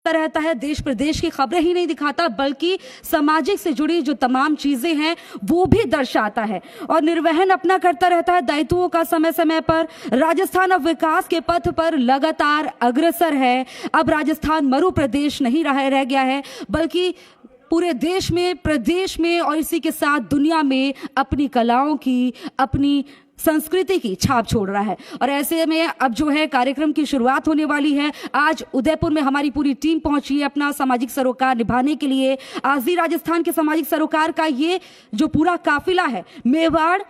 करता रहता है, देश प्रदेश की खबरें ही नहीं दिखाता बल्कि सामाजिक से जुड़ी जो तमाम चीजें हैं वो भी दर्शाता है और निर्वहन अपना करता रहता है दायित्वों का समय समय पर। राजस्थान अब विकास के पथ पर लगातार अग्रसर है। अब राजस्थान मरु प्रदेश नहीं रह गया है बल्कि पूरे देश में, प्रदेश में और इसी के साथ दुनिया में अपनी कलाओं की, अपनी संस्कृति की छाप छोड़ रहा है। और ऐसे में अब जो है कार्यक्रम की शुरुआत होने वाली है। आज उदयपुर में हमारी पूरी टीम पहुंची है अपना सामाजिक सरोकार निभाने के लिए। आज जी राजस्थान के सामाजिक सरोकार का ये जो पूरा काफिला है मेवाड़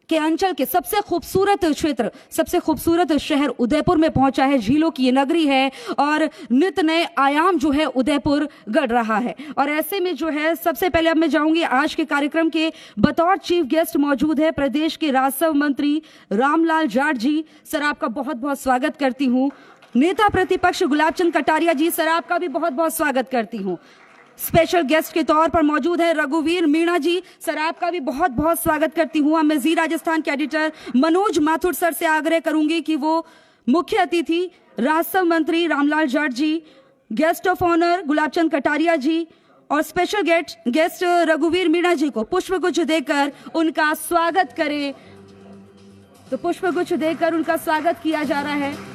के अंचल के सबसे खूबसूरत क्षेत्र, सबसे खूबसूरत शहर उदयपुर में पहुंचा है। झीलों की ये नगरी है और नित नए आयाम जो है उदयपुर गढ़ रहा है। और ऐसे में जो है सबसे पहले अब मैं जाऊंगी, आज के कार्यक्रम के बतौर चीफ गेस्ट मौजूद है प्रदेश के राजस्व मंत्री रामलाल जाट जी। सर आपका बहुत बहुत स्वागत करती हूँ। नेता प्रतिपक्ष गुलाब चंद कटारिया जी, सर आपका भी बहुत बहुत स्वागत करती हूँ। स्पेशल गेस्ट के तौर पर मौजूद है रघुवीर मीणा जी, सर आपका भी बहुत बहुत स्वागत करती हूँ। मैं जी राजस्थान के एडिटर मनोज माथुर सर से आग्रह करूंगी कि वो मुख्य अतिथि राजस्व मंत्री रामलाल जाट जी, guest of honour Gulab Chand Kataria जी और स्पेशल गेस्ट रघुवीर मीणा जी को पुष्पगुच्छ देकर उनका स्वागत करें। तो पुष्पगुच्छ देकर उनका स्वागत किया जा रहा है।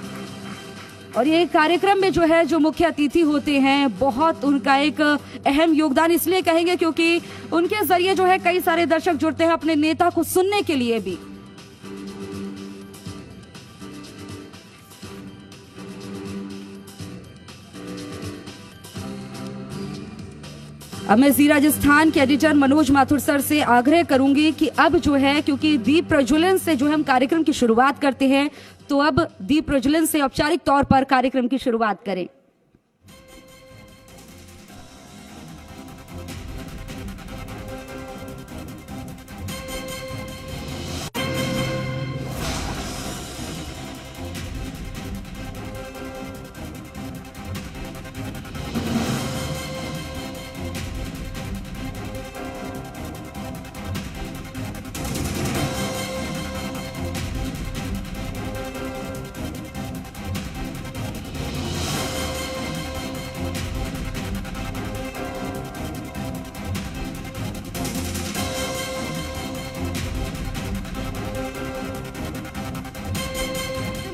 और ये कार्यक्रम में जो है जो मुख्य अतिथि होते हैं बहुत उनका एक अहम योगदान इसलिए कहेंगे क्योंकि उनके जरिए जो है कई सारे दर्शक जुड़ते हैं अपने नेता को सुनने के लिए भी। अब मैं जी राजस्थान के एडिटर मनोज माथुर सर से आग्रह करूंगी कि अब जो है क्योंकि दीप प्रज्वलन से जो हम कार्यक्रम की शुरुआत करते हैं तो अब दीप प्रज्वलन से औपचारिक तौर पर कार्यक्रम की शुरुआत करें।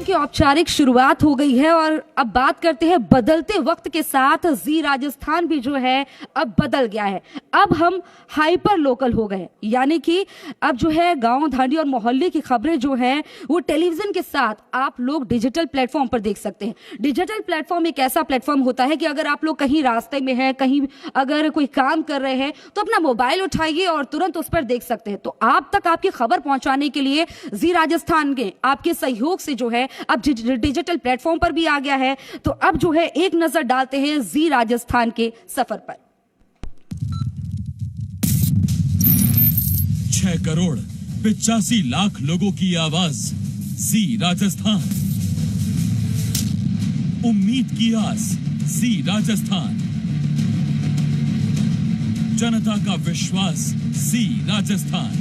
की औपचारिक शुरुआत हो गई है और अब बात करते हैं बदलते वक्त के साथ जी राजस्थान भी जो है अब बदल गया है। अब हम हाइपर लोकल हो गए, यानी कि अब जो है गांव धांडी और मोहल्ले की खबरें जो है वो टेलीविजन के साथ आप लोग डिजिटल प्लेटफॉर्म पर देख सकते हैं। डिजिटल प्लेटफॉर्म एक ऐसा प्लेटफॉर्म होता है कि अगर आप लोग कहीं रास्ते में हैं, कहीं अगर कोई काम कर रहे हैं तो अपना मोबाइल उठाइए और तुरंत उस पर देख सकते हैं। तो आप तक आपकी खबर पहुंचाने के लिए जी राजस्थान के आपके सहयोग से जो है अब डिजिटल प्लेटफॉर्म पर भी आ गया है। तो अब जो है एक नजर डालते हैं जी राजस्थान के सफर पर। 6 करोड़ 85 लाख लोगों की आवाज, जी राजस्थान। उम्मीद की आस, जी राजस्थान। जनता का विश्वास, जी राजस्थान।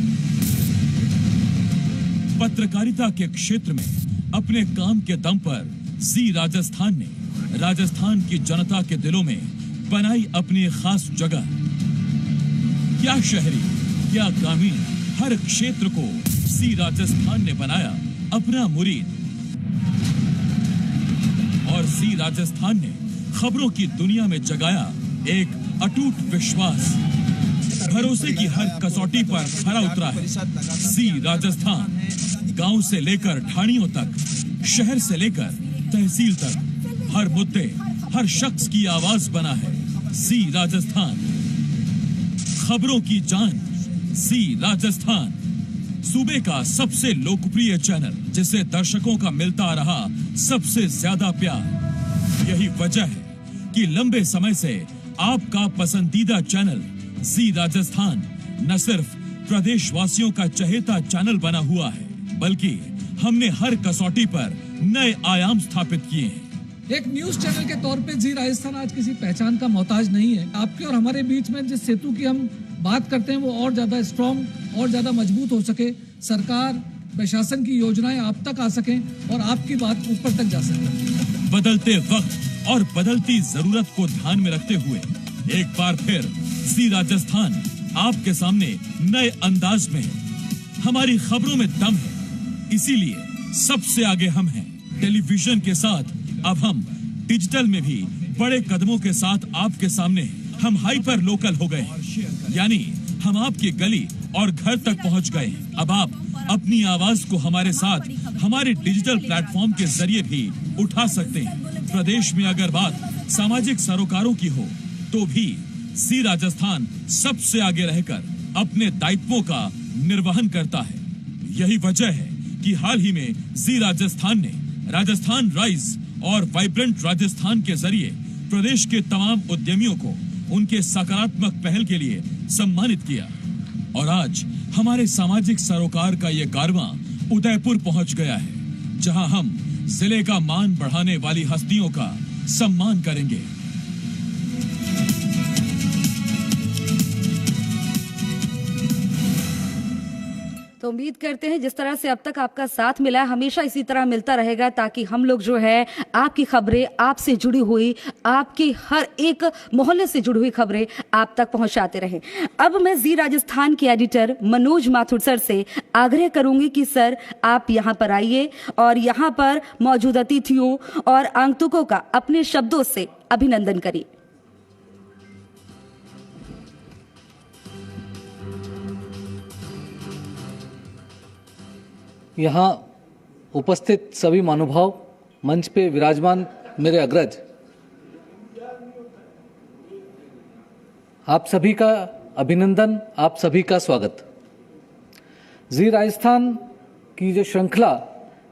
पत्रकारिता के क्षेत्र में अपने काम के दम पर जी राजस्थान ने राजस्थान की जनता के दिलों में बनाई अपनी खास जगह। क्या शहरी, क्या ग्रामीण, हर क्षेत्र को जी राजस्थान ने बनाया अपना मुरीद। और जी राजस्थान ने खबरों की दुनिया में जगाया एक अटूट विश्वास। भरोसे की हर कसौटी पर खरा उतरा है जी राजस्थान। गांव से लेकर ढाणियों तक, शहर से लेकर तहसील तक, हर मुद्दे, हर शख्स की आवाज बना है जी राजस्थान। खबरों की जान, जी राजस्थान। सूबे का सबसे लोकप्रिय चैनल, जिसे दर्शकों का मिलता रहा सबसे ज्यादा प्यार। यही वजह है कि लंबे समय से आपका पसंदीदा चैनल जी राजस्थान न सिर्फ प्रदेशवासियों का चहेता चैनल बना हुआ है, बल्कि हमने हर कसौटी पर नए आयाम स्थापित किए हैं। एक न्यूज चैनल के तौर पे जी राजस्थान आज किसी पहचान का मोहताज नहीं है। आपके और हमारे बीच में जिस सेतु की हम बात करते हैं वो और ज्यादा स्ट्रॉन्ग और ज्यादा मजबूत हो सके, सरकार प्रशासन की योजनाएं आप तक आ सकें और आपकी बात ऊपर तक जा सके। बदलते वक्त और बदलती जरूरत को ध्यान में रखते हुए एक बार फिर जी राजस्थान आपके सामने नए अंदाज में है। हमारी खबरों में दम है, इसीलिए सबसे आगे हम हैं। टेलीविजन के साथ अब हम डिजिटल में भी बड़े कदमों के साथ आपके सामने हैं। हम हाइपर लोकल हो गए, यानी हम आपकी गली और घर तक पहुंच गए। अब आप अपनी आवाज को हमारे साथ हमारे डिजिटल प्लेटफॉर्म के जरिए भी उठा सकते हैं। प्रदेश में अगर बात सामाजिक सरोकारों की हो तो भी जी राजस्थान सबसे आगे रहकर अपने दायित्वों का निर्वहन करता है। यही वजह है कि हाल ही में जी राजस्थान ने राजस्थान राइज और वाइब्रेंट राजस्थान के जरिए प्रदेश के तमाम उद्यमियों को उनके सकारात्मक पहल के लिए सम्मानित किया। और आज हमारे सामाजिक सरोकार का ये कारवां उदयपुर पहुंच गया है, जहां हम जिले का मान बढ़ाने वाली हस्तियों का सम्मान करेंगे। तो उम्मीद करते हैं जिस तरह से अब तक आपका साथ मिला है हमेशा इसी तरह मिलता रहेगा, ताकि हम लोग जो है आपकी खबरें, आपसे जुड़ी हुई, आपके हर एक मोहल्ले से जुड़ी हुई खबरें आप तक पहुंचाते रहें। अब मैं जी राजस्थान के एडिटर मनोज माथुर सर से आग्रह करूंगी कि सर आप यहां पर आइए और यहां पर मौजूद अतिथियों और आगंतुकों का अपने शब्दों से अभिनंदन करिए। यहाँ उपस्थित सभी महानुभाव, मंच पे विराजमान मेरे अग्रज, आप सभी का अभिनंदन, आप सभी का स्वागत। जी राजस्थान की जो श्रृंखला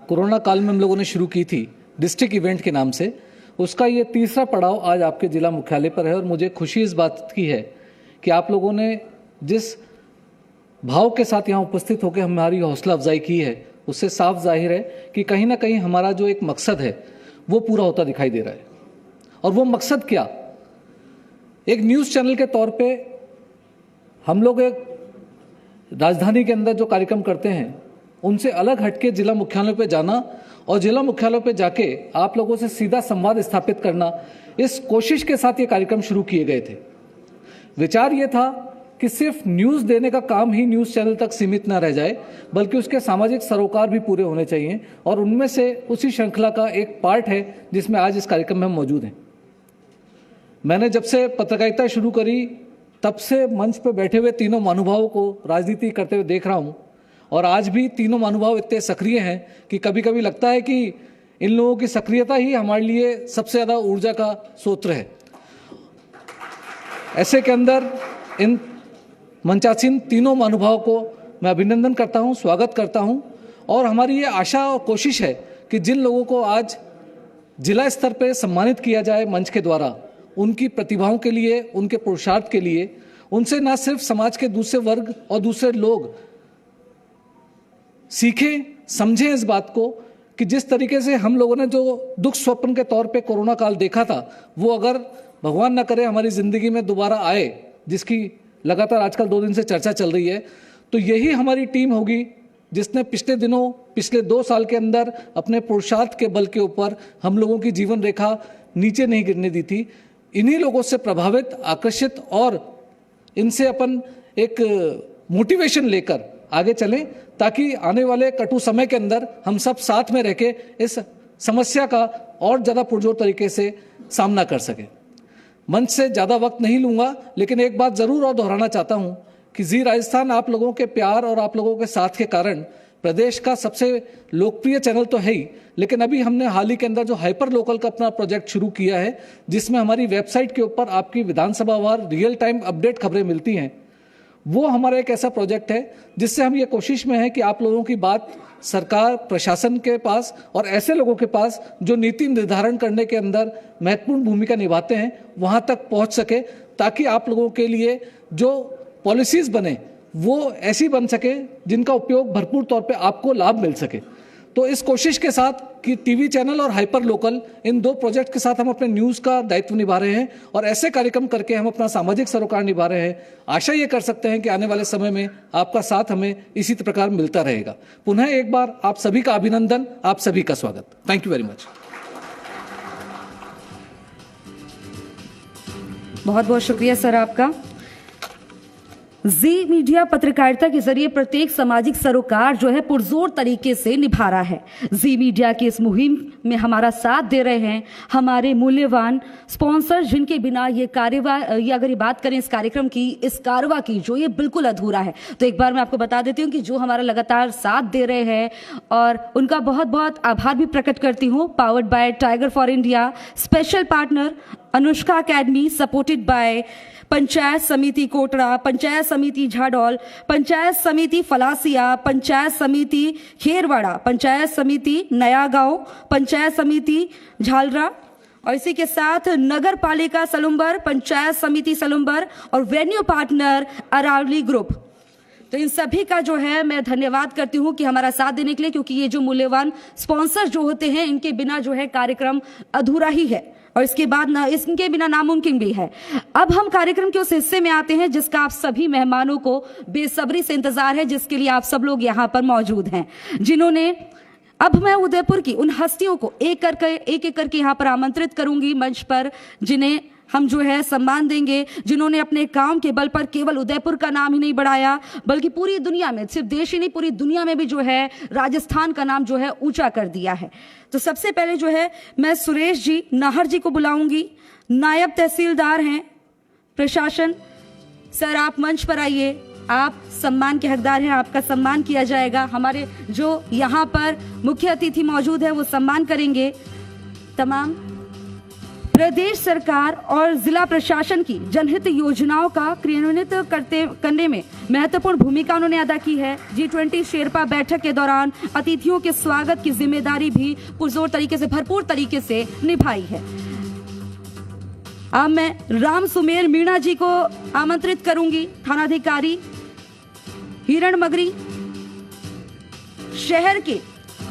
कोरोना काल में हम लोगों ने शुरू की थी डिस्ट्रिक्ट इवेंट के नाम से, उसका ये तीसरा पड़ाव आज आपके जिला मुख्यालय पर है। और मुझे खुशी इस बात की है कि आप लोगों ने जिस भाव के साथ यहाँ उपस्थित होकर हमारी हौसला अफजाई की है, उससे साफ जाहिर है कि कहीं ना कहीं हमारा जो एक मकसद है वो पूरा होता दिखाई दे रहा है। और वो मकसद क्या, एक न्यूज़ चैनल के तौर पे हम लोग एक राजधानी के अंदर जो कार्यक्रम करते हैं उनसे अलग हटके जिला मुख्यालयों पे जाना और जिला मुख्यालयों पे जाके आप लोगों से सीधा संवाद स्थापित करना, इस कोशिश के साथ ये कार्यक्रम शुरू किए गए थे। विचार ये था कि सिर्फ न्यूज़ देने का काम ही न्यूज़ चैनल तक सीमित ना रह जाए, बल्कि उसके सामाजिक सरोकार भी पूरे होने चाहिए। और उनमें से उसी श्रृंखला का एक पार्ट है जिसमें आज इस कार्यक्रम में हम मौजूद हैं। मैंने जब से पत्रकारिता शुरू करी तब से मंच पर बैठे हुए तीनों महानुभावों को राजनीति करते हुए देख रहा हूँ, और आज भी तीनों महानुभाव इतने सक्रिय हैं कि कभी कभी लगता है कि इन लोगों की सक्रियता ही हमारे लिए सबसे ज़्यादा ऊर्जा का स्रोत है। ऐसे के अंदर इन मंचासीन तीनों महानुभावों को मैं अभिनंदन करता हूं, स्वागत करता हूं। और हमारी ये आशा और कोशिश है कि जिन लोगों को आज जिला स्तर पर सम्मानित किया जाए मंच के द्वारा, उनकी प्रतिभाओं के लिए, उनके पुरुषार्थ के लिए, उनसे ना सिर्फ समाज के दूसरे वर्ग और दूसरे लोग सीखें, समझें इस बात को कि जिस तरीके से हम लोगों ने जो दुख स्वप्न के तौर पे कोरोना काल देखा था, वो अगर भगवान ना करे हमारी ज़िंदगी में दोबारा आए, जिसकी लगातार आजकल 2 दिन से चर्चा चल रही है, तो यही हमारी टीम होगी जिसने पिछले दिनों, पिछले 2 साल के अंदर अपने पुरुषार्थ के बल के ऊपर हम लोगों की जीवन रेखा नीचे नहीं गिरने दी थी। इन्हीं लोगों से प्रभावित, आकर्षित और इनसे अपन एक मोटिवेशन लेकर आगे चलें, ताकि आने वाले कटु समय के अंदर हम सब साथ में रह के इस समस्या का और ज़्यादा पुरजोर तरीके से सामना कर सकें। मंच से ज़्यादा वक्त नहीं लूँगा, लेकिन एक बात ज़रूर और दोहराना चाहता हूँ कि जी राजस्थान आप लोगों के प्यार और आप लोगों के साथ के कारण प्रदेश का सबसे लोकप्रिय चैनल तो है ही, लेकिन अभी हमने हाल ही के अंदर जो हाइपर लोकल का अपना प्रोजेक्ट शुरू किया है, जिसमें हमारी वेबसाइट के ऊपर आपकी विधानसभावार रियल टाइम अपडेट खबरें मिलती हैं। वो हमारा एक ऐसा प्रोजेक्ट है जिससे हम ये कोशिश में है कि आप लोगों की बात सरकार, प्रशासन के पास और ऐसे लोगों के पास जो नीति निर्धारण करने के अंदर महत्वपूर्ण भूमिका निभाते हैं, वहाँ तक पहुँच सके, ताकि आप लोगों के लिए जो पॉलिसीज़ बने वो ऐसी बन सके जिनका उपयोग भरपूर तौर पे आपको लाभ मिल सके। तो इस कोशिश के साथ कि टीवी चैनल और हाइपर लोकल, इन 2 प्रोजेक्ट के साथ हम अपने न्यूज़ का दायित्व निभा रहे हैं और ऐसे कार्यक्रम करके हम अपना सामाजिक सरोकार निभा रहे हैं। आशा ये कर सकते हैं कि आने वाले समय में आपका साथ हमें इसी प्रकार मिलता रहेगा। पुनः एक बार आप सभी का अभिनंदन, आप सभी का स्वागत। Thank you very much. बहुत बहुत शुक्रिया सर आपका। जी मीडिया पत्रकारिता के जरिए प्रत्येक सामाजिक सरोकार जो है पुरजोर तरीके से निभा रहा है। जी मीडिया की इस मुहिम में हमारा साथ दे रहे हैं हमारे मूल्यवान स्पॉन्सर, जिनके बिना ये अगर ये बात करें इस कार्यक्रम की, इस कारवा की, जो ये बिल्कुल अधूरा है। तो एक बार मैं आपको बता देती हूँ कि जो हमारा लगातार साथ दे रहे हैं और उनका बहुत बहुत आभार भी प्रकट करती हूँ। Powered by Tiger for India, special partner Anushka academy, supported by panchayat समिति कोटड़ा, पंचायत समिति झाडौल, पंचायत समिति फलासिया, पंचायत समिति खेरवाड़ा, पंचायत समिति नया गांव, पंचायत समिति झालरा और इसी के साथ नगर पालिका सलुम्बर, पंचायत समिति सलुम्बर और वेन्यू पार्टनर अरावली ग्रुप। तो इन सभी का जो है मैं धन्यवाद करती हूं कि हमारा साथ देने के लिए, क्योंकि ये जो मूल्यवान स्पॉन्सर जो होते हैं इनके बिना जो है कार्यक्रम अधूरा ही है और इसके बाद इसके बिना नामुमकिन भी है। अब हम कार्यक्रम के उस हिस्से में आते हैं जिसका आप सभी मेहमानों को बेसब्री से इंतजार है, जिसके लिए आप सब लोग यहाँ पर मौजूद हैं, जिन्होंने अब मैं उदयपुर की उन हस्तियों को एक एक करके यहाँ पर आमंत्रित करूंगी मंच पर, जिन्हें हम जो है सम्मान देंगे, जिन्होंने अपने काम के बल पर केवल उदयपुर का नाम ही नहीं बढ़ाया बल्कि पूरी दुनिया में, सिर्फ देश ही नहीं पूरी दुनिया में भी जो है राजस्थान का नाम जो है ऊंचा कर दिया है। तो सबसे पहले जो है मैं सुरेश जी नाहर जी को बुलाऊंगी, नायब तहसीलदार हैं प्रशासन। सर आप मंच पर आइए, आप सम्मान के हकदार हैं, आपका सम्मान किया जाएगा। हमारे जो यहाँ पर मुख्य अतिथि मौजूद है वो सम्मान करेंगे। तमाम प्रदेश सरकार और जिला प्रशासन की जनहित योजनाओं का क्रियान्वित करने में महत्वपूर्ण भूमिका उन्होंने अदा की है। G20 शेरपा बैठक के दौरान अतिथियों के स्वागत की जिम्मेदारी भी पुरजोर तरीके से, भरपूर तरीके से निभाई है। अब मैं राम सुमेर मीणा जी को आमंत्रित करूंगी, थानाधिकारी हिरणमगरी। शहर के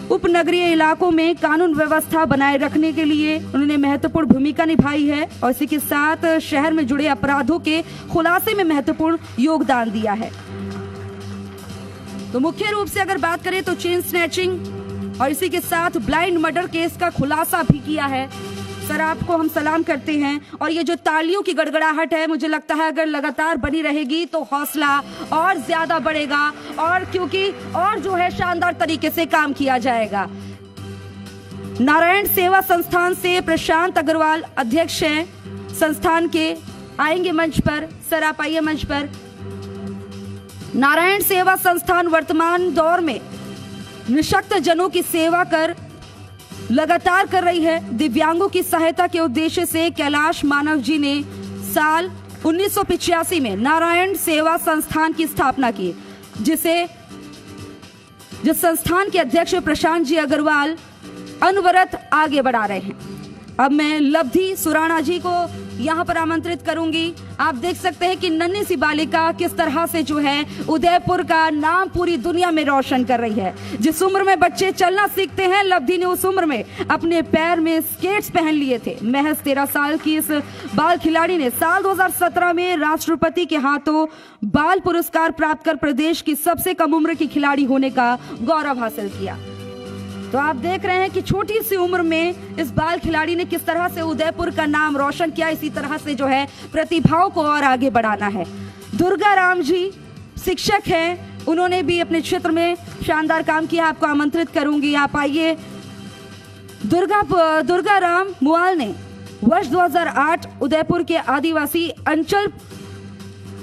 उपनगरीय इलाकों में कानून व्यवस्था बनाए रखने के लिए उन्होंने महत्वपूर्ण भूमिका निभाई है और इसी के साथ शहर में जुड़े अपराधों के खुलासे में महत्वपूर्ण योगदान दिया है। तो मुख्य रूप से अगर बात करें तो चेन स्नैचिंग और इसी के साथ ब्लाइंड मर्डर केस का खुलासा भी किया है। सर आपको हम सलाम करते हैं और ये जो तालियों की गड़गड़ाहट है, मुझे लगता है अगर लगातार बनी रहेगी तो हौसला और ज्यादा बढ़ेगा और क्योंकि और जो है शानदार तरीके से काम किया जाएगा। नारायण सेवा संस्थान से प्रशांत अग्रवाल अध्यक्ष हैं संस्थान के, आएंगे मंच पर। सर आप आइए मंच पर। नारायण सेवा संस्थान वर्तमान दौर में निशक्त जनों की सेवा लगातार कर रही है। दिव्यांगों की सहायता के उद्देश्य से कैलाश मानव जी ने साल 1985 में नारायण सेवा संस्थान की स्थापना की, जिस संस्थान के अध्यक्ष प्रशांत जी अग्रवाल अनवरत आगे बढ़ा रहे हैं। अब मैं लब्धि सुराणा जी को यहाँ पर आमंत्रित करूंगी। आप देख सकते हैं कि नन्ही सी बालिका किस तरह से जो है उदयपुर का नाम पूरी दुनिया में रोशन कर रही है। जिस उम्र में बच्चे चलना सीखते हैं, लब्धि ने उस उम्र में अपने पैर में स्केट्स पहन लिए थे। महज 13 साल की इस बाल खिलाड़ी ने साल 2017 में राष्ट्रपति के हाथों बाल पुरस्कार प्राप्त कर प्रदेश की सबसे कम उम्र की खिलाड़ी होने का गौरव हासिल किया। तो आप देख रहे हैं कि छोटी सी उम्र में इस बाल खिलाड़ी ने किस तरह से उदयपुर का नाम रोशन किया। इसी तरह से जो है प्रतिभाओं को और आगे बढ़ाना है। दुर्गा राम जी शिक्षक हैं, उन्होंने भी अपने क्षेत्र में शानदार काम किया। आपको आमंत्रित करूंगी, आप आइए। दुर्गा राम मुआल ने वर्ष 2008 उदयपुर के आदिवासी अंचल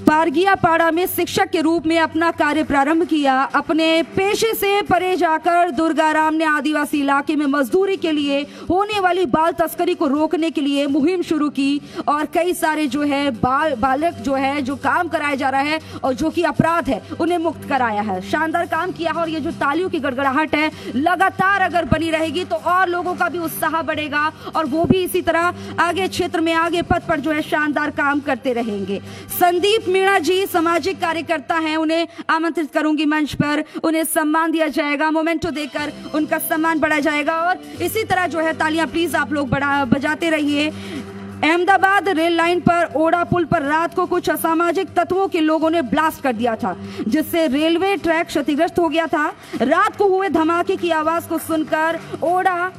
पारगियापाड़ा में शिक्षक के रूप में अपना कार्य प्रारंभ किया। अपने पेशे से परे जाकर दुर्गाराम ने आदिवासी इलाके में मजदूरी के लिए होने वाली बाल तस्करी को रोकने के लिए मुहिम शुरू की और कई सारे जो है बालक जो है जो काम कराया जा रहा है और जो कि अपराध है उन्हें मुक्त कराया है। शानदार काम किया है और ये जो तालियों की गड़गड़ाहट है लगातार अगर बनी रहेगी तो और लोगों का भी उत्साह बढ़ेगा और वो भी इसी तरह आगे क्षेत्र में आगे पद पर जो है शानदार काम करते रहेंगे। संदीप मीणा जी सामाजिक कार्यकर्ता हैं, उन्हें आमंत्रित करूंगी मंच पर। उन्हें सम्मान दिया जाएगा, मोमेंटो देकर उनका सम्मान बढ़ाया जाएगा और इसी तरह जो है तालियां प्लीज आप लोग बजाते रहिए। अहमदाबाद रेल लाइन पर ओड़ा पुल पर रात को कुछ असामाजिक तत्वों के लोगों ने ब्लास्ट कर दिया था, जिससे रेलवे ट्रैक क्षतिग्रस्त हो गया था। रात को हुए धमाके की आवाज को सुनकर ओड़ा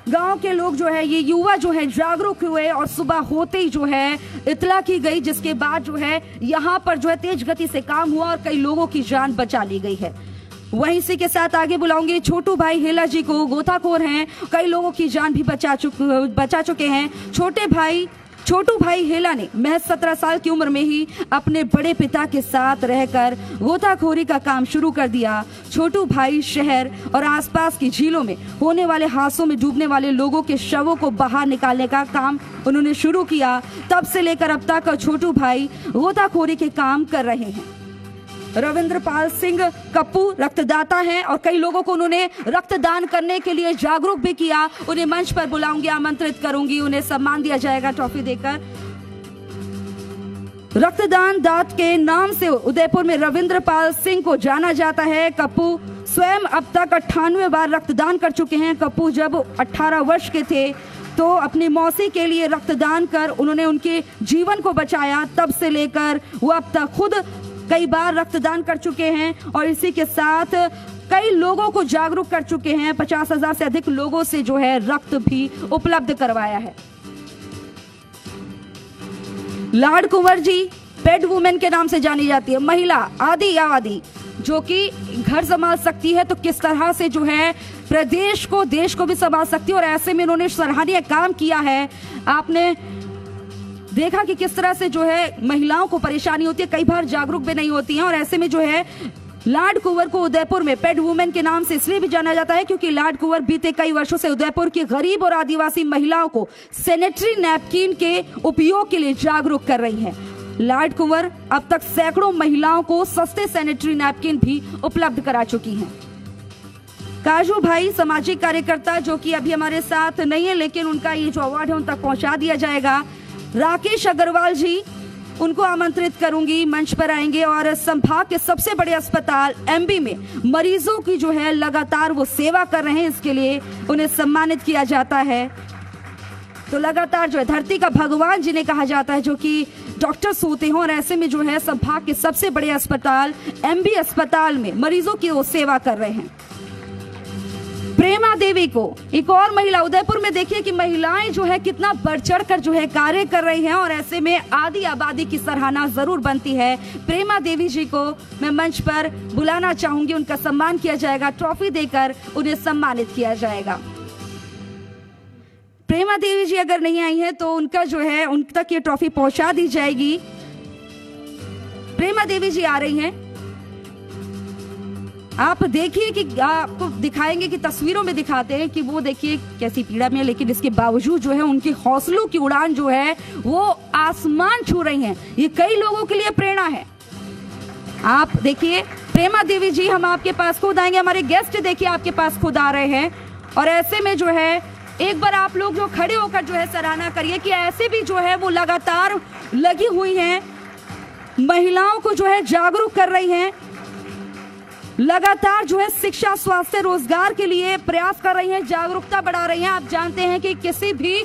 गांव के लोग जो है, ये युवा जो है जागरूक हुए और सुबह होते ही जो है इतला की गई, जिसके बाद जो है यहाँ पर जो है तेज गति से काम हुआ और कई लोगों की जान बचा ली गई है। वहीं इसी के साथ आगे बुलाऊंगे छोटू भाई हेला जी को, गोताखोर हैं, कई लोगों की जान भी बचा चुके हैं। छोटू भाई हेला ने महज 17 साल की उम्र में ही अपने बड़े पिता के साथ रहकर गोताखोरी का काम शुरू कर दिया। छोटू भाई शहर और आसपास की झीलों में होने वाले हादसों में डूबने वाले लोगों के शवों को बाहर निकालने का काम उन्होंने शुरू किया। तब से लेकर अब तक छोटू भाई गोताखोरी के काम कर रहे हैं। रविंद्रपाल सिंह कप्पू रक्तदाता हैं और कई लोगों को उन्होंने रक्तदान करने के लिए जागरूक भी किया। उन्हें मंच पर बुलाऊंगी, आमंत्रित करूंगी, उन्हें सम्मान दिया जाएगा ट्रॉफी देकर। रक्तदान दात के नाम से उदयपुर में रविंद्रपाल सिंह को जाना जाता है। कप्पू स्वयं अब तक 98 बार रक्तदान कर चुके हैं। कप्पू जब 18 वर्ष के थे तो अपनी मौसी के लिए रक्तदान कर उन्होंने उनके जीवन को बचाया। तब से लेकर वो अब तक खुद कई बार रक्तदान कर चुके हैं और इसी के साथ कई लोगों को जागरूक कर चुके हैं। 50,000 से अधिक लोगों से जो है रक्त भी उपलब्ध करवाया है। लाड कुंवर जी पेड वुमेन के नाम से जानी जाती है, महिला आदि आबादी जो कि घर संभाल सकती है तो किस तरह से जो है प्रदेश को, देश को भी संभाल सकती है और ऐसे में उन्होंने सराहनीय काम किया है। आपने देखा कि किस तरह से जो है महिलाओं को परेशानी होती है, कई बार जागरूक भी नहीं होती हैं और ऐसे में जो है लाड कुंवर को उदयपुर में पेड वुमेन के नाम से इसलिए भी जाना जाता है क्योंकि लाड कुंवर बीते कई वर्षों से उदयपुर की गरीब और आदिवासी महिलाओं को सैनिटरी नैपकिन के उपयोग के लिए जागरूक कर रही हैं। लाड कुंवर अब तक सैकड़ों महिलाओं को सस्ते सैनिटरी नैपकिन भी उपलब्ध करा चुकी हैं। काजू भाई सामाजिक कार्यकर्ता जो कि अभी हमारे साथ नहीं है, लेकिन उनका ये जो अवार्ड है उन तक पहुंचा दिया जाएगा। राकेश अग्रवाल जी, उनको आमंत्रित करूंगी, मंच पर आएंगे और संभाग के सबसे बड़े अस्पताल एमबी में मरीजों की जो है लगातार वो सेवा कर रहे हैं, इसके लिए उन्हें सम्मानित किया जाता है। तो लगातार जो है धरती का भगवान जिन्हें कहा जाता है, जो कि डॉक्टर्स होते हैं और ऐसे में जो है संभाग के सबसे बड़े अस्पताल एमबी अस्पताल में मरीजों की वो सेवा कर रहे हैं। प्रेमा देवी को, एक और महिला उदयपुर में, देखिए कि महिलाएं जो है कितना बढ़ चढ़ कर जो है कार्य कर रही हैं और ऐसे में आदि आबादी की सराहना जरूर बनती है। प्रेमा देवी जी को मैं मंच पर बुलाना चाहूंगी, उनका सम्मान किया जाएगा, ट्रॉफी देकर उन्हें सम्मानित किया जाएगा। प्रेमा देवी जी अगर नहीं आई है तो उनका जो है उन तक ये ट्रॉफी पहुंचा दी जाएगी। प्रेमा देवी जी आ रही हैं, आप देखिए कि आपको दिखाएंगे कि तस्वीरों में दिखाते हैं कि वो देखिए कैसी पीड़ा में है, लेकिन इसके बावजूद जो है उनके हौसलों की उड़ान जो है वो आसमान छू रही हैं। ये कई लोगों के लिए प्रेरणा है। आप देखिए प्रेमा देवी जी, हम आपके पास खुद आएंगे, हमारे गेस्ट देखिए आपके पास खुद आ रहे हैं और ऐसे में जो है एक बार आप लोग जो खड़े होकर जो है सराहना करिए कि ऐसे भी जो है वो लगातार लगी हुई हैं, महिलाओं को जो है जागरूक कर रही हैं, लगातार जो है शिक्षा, स्वास्थ्य, रोजगार के लिए प्रयास कर रही हैं, जागरूकता बढ़ा रही हैं। आप जानते हैं कि किसी भी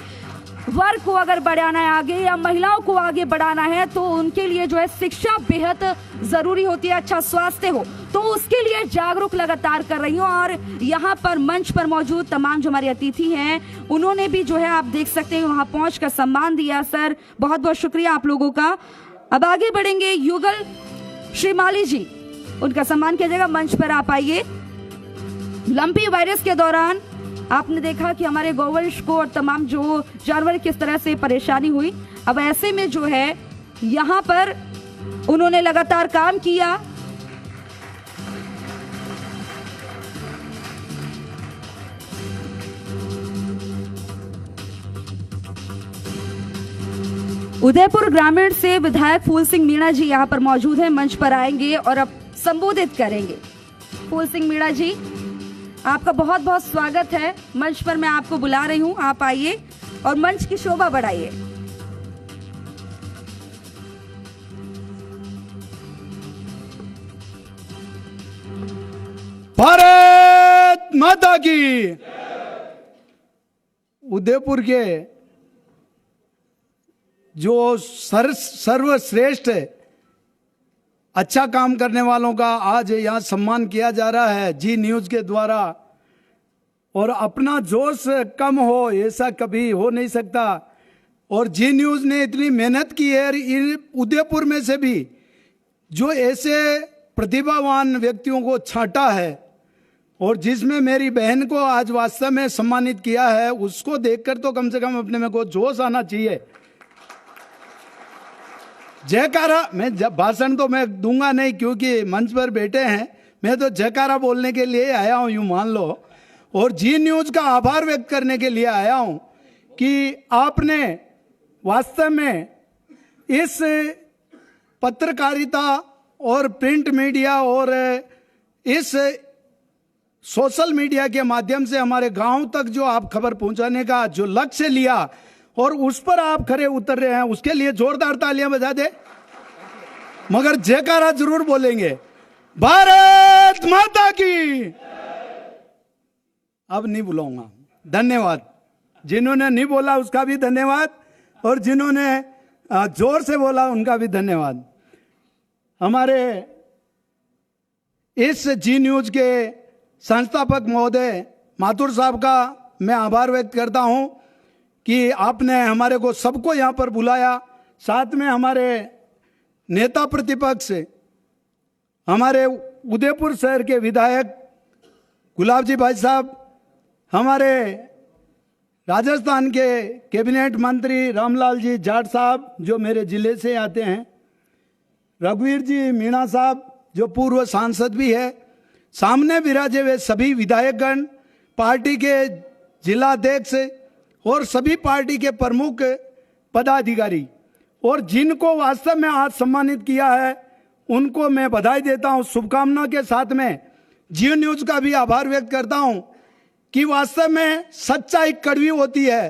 वर्ग को अगर बढ़ाना है आगे या महिलाओं को आगे बढ़ाना है तो उनके लिए जो है शिक्षा बेहद जरूरी होती है, अच्छा स्वास्थ्य हो, तो उसके लिए जागरूक लगातार कर रही हूँ। और यहाँ पर मंच पर मौजूद तमाम जो हमारे अतिथि हैं उन्होंने भी जो है आप देख सकते हैं वहां पहुंचकर सम्मान दिया। सर बहुत बहुत शुक्रिया आप लोगों का। अब आगे बढ़ेंगे, युगल श्रीमाली जी, उनका सम्मान किया जाएगा, मंच पर आप आइए। लंपी वायरस के दौरान आपने देखा कि हमारे गौवंश को और तमाम जो जानवर किस तरह से परेशानी हुई। अब ऐसे में जो है यहाँ पर उन्होंने लगातार काम किया। उदयपुर ग्रामीण से विधायक फूल सिंह मीणा जी यहाँ पर मौजूद हैं, मंच पर आएंगे और अब संबोधित करेंगे। फूल सिंह मीणा जी, आपका बहुत बहुत स्वागत है। मंच पर मैं आपको बुला रही हूँ, आप आइए और मंच की शोभा बढ़ाइए। भारत माता की। उदयपुर के जो सर्वश्रेष्ठ अच्छा काम करने वालों का आज यहाँ सम्मान किया जा रहा है जी न्यूज़ के द्वारा। और अपना जोश कम हो, ऐसा कभी हो नहीं सकता। और जी न्यूज़ ने इतनी मेहनत की है, उदयपुर में से भी जो ऐसे प्रतिभावान व्यक्तियों को छांटा है और जिसमें मेरी बहन को आज वास्तव में सम्मानित किया है, उसको देखकर तो कम से कम अपने में को जोश आना चाहिए। जयकारा, मैं भाषण तो मैं दूंगा नहीं क्योंकि मंच पर बैठे हैं, मैं तो जयकारा बोलने के लिए आया हूं, यूं मान लो, और जी न्यूज़ का आभार व्यक्त करने के लिए आया हूं कि आपने वास्तव में इस पत्रकारिता और प्रिंट मीडिया और इस सोशल मीडिया के माध्यम से हमारे गांव तक जो आप खबर पहुंचाने का जो लक्ष्य लिया और उस पर आप खरे उतर रहे हैं, उसके लिए जोरदार तालियां बजा दे। मगर जयकारा जरूर बोलेंगे, भारत माता की। अब नहीं बुलाऊंगा, धन्यवाद। जिन्होंने नहीं बोला उसका भी धन्यवाद और जिन्होंने जोर से बोला उनका भी धन्यवाद। हमारे इस जी न्यूज़ के संस्थापक महोदय माथुर साहब का मैं आभार व्यक्त करता हूं कि आपने हमारे को सबको यहां पर बुलाया। साथ में हमारे नेता प्रतिपक्ष, हमारे उदयपुर शहर के विधायक गुलाब जी भाई साहब, हमारे राजस्थान के कैबिनेट मंत्री रामलाल जी जाट साहब जो मेरे जिले से आते हैं, रघुवीर जी मीणा साहब जो पूर्व सांसद भी है, सामने विराजे हुए सभी विधायकगण, पार्टी के जिलाध्यक्ष और सभी पार्टी के प्रमुख पदाधिकारी, और जिनको वास्तव में आज सम्मानित किया है उनको मैं बधाई देता हूं। शुभकामना के साथ में जियो न्यूज़ का भी आभार व्यक्त करता हूं कि वास्तव में सच्चाई कड़वी होती है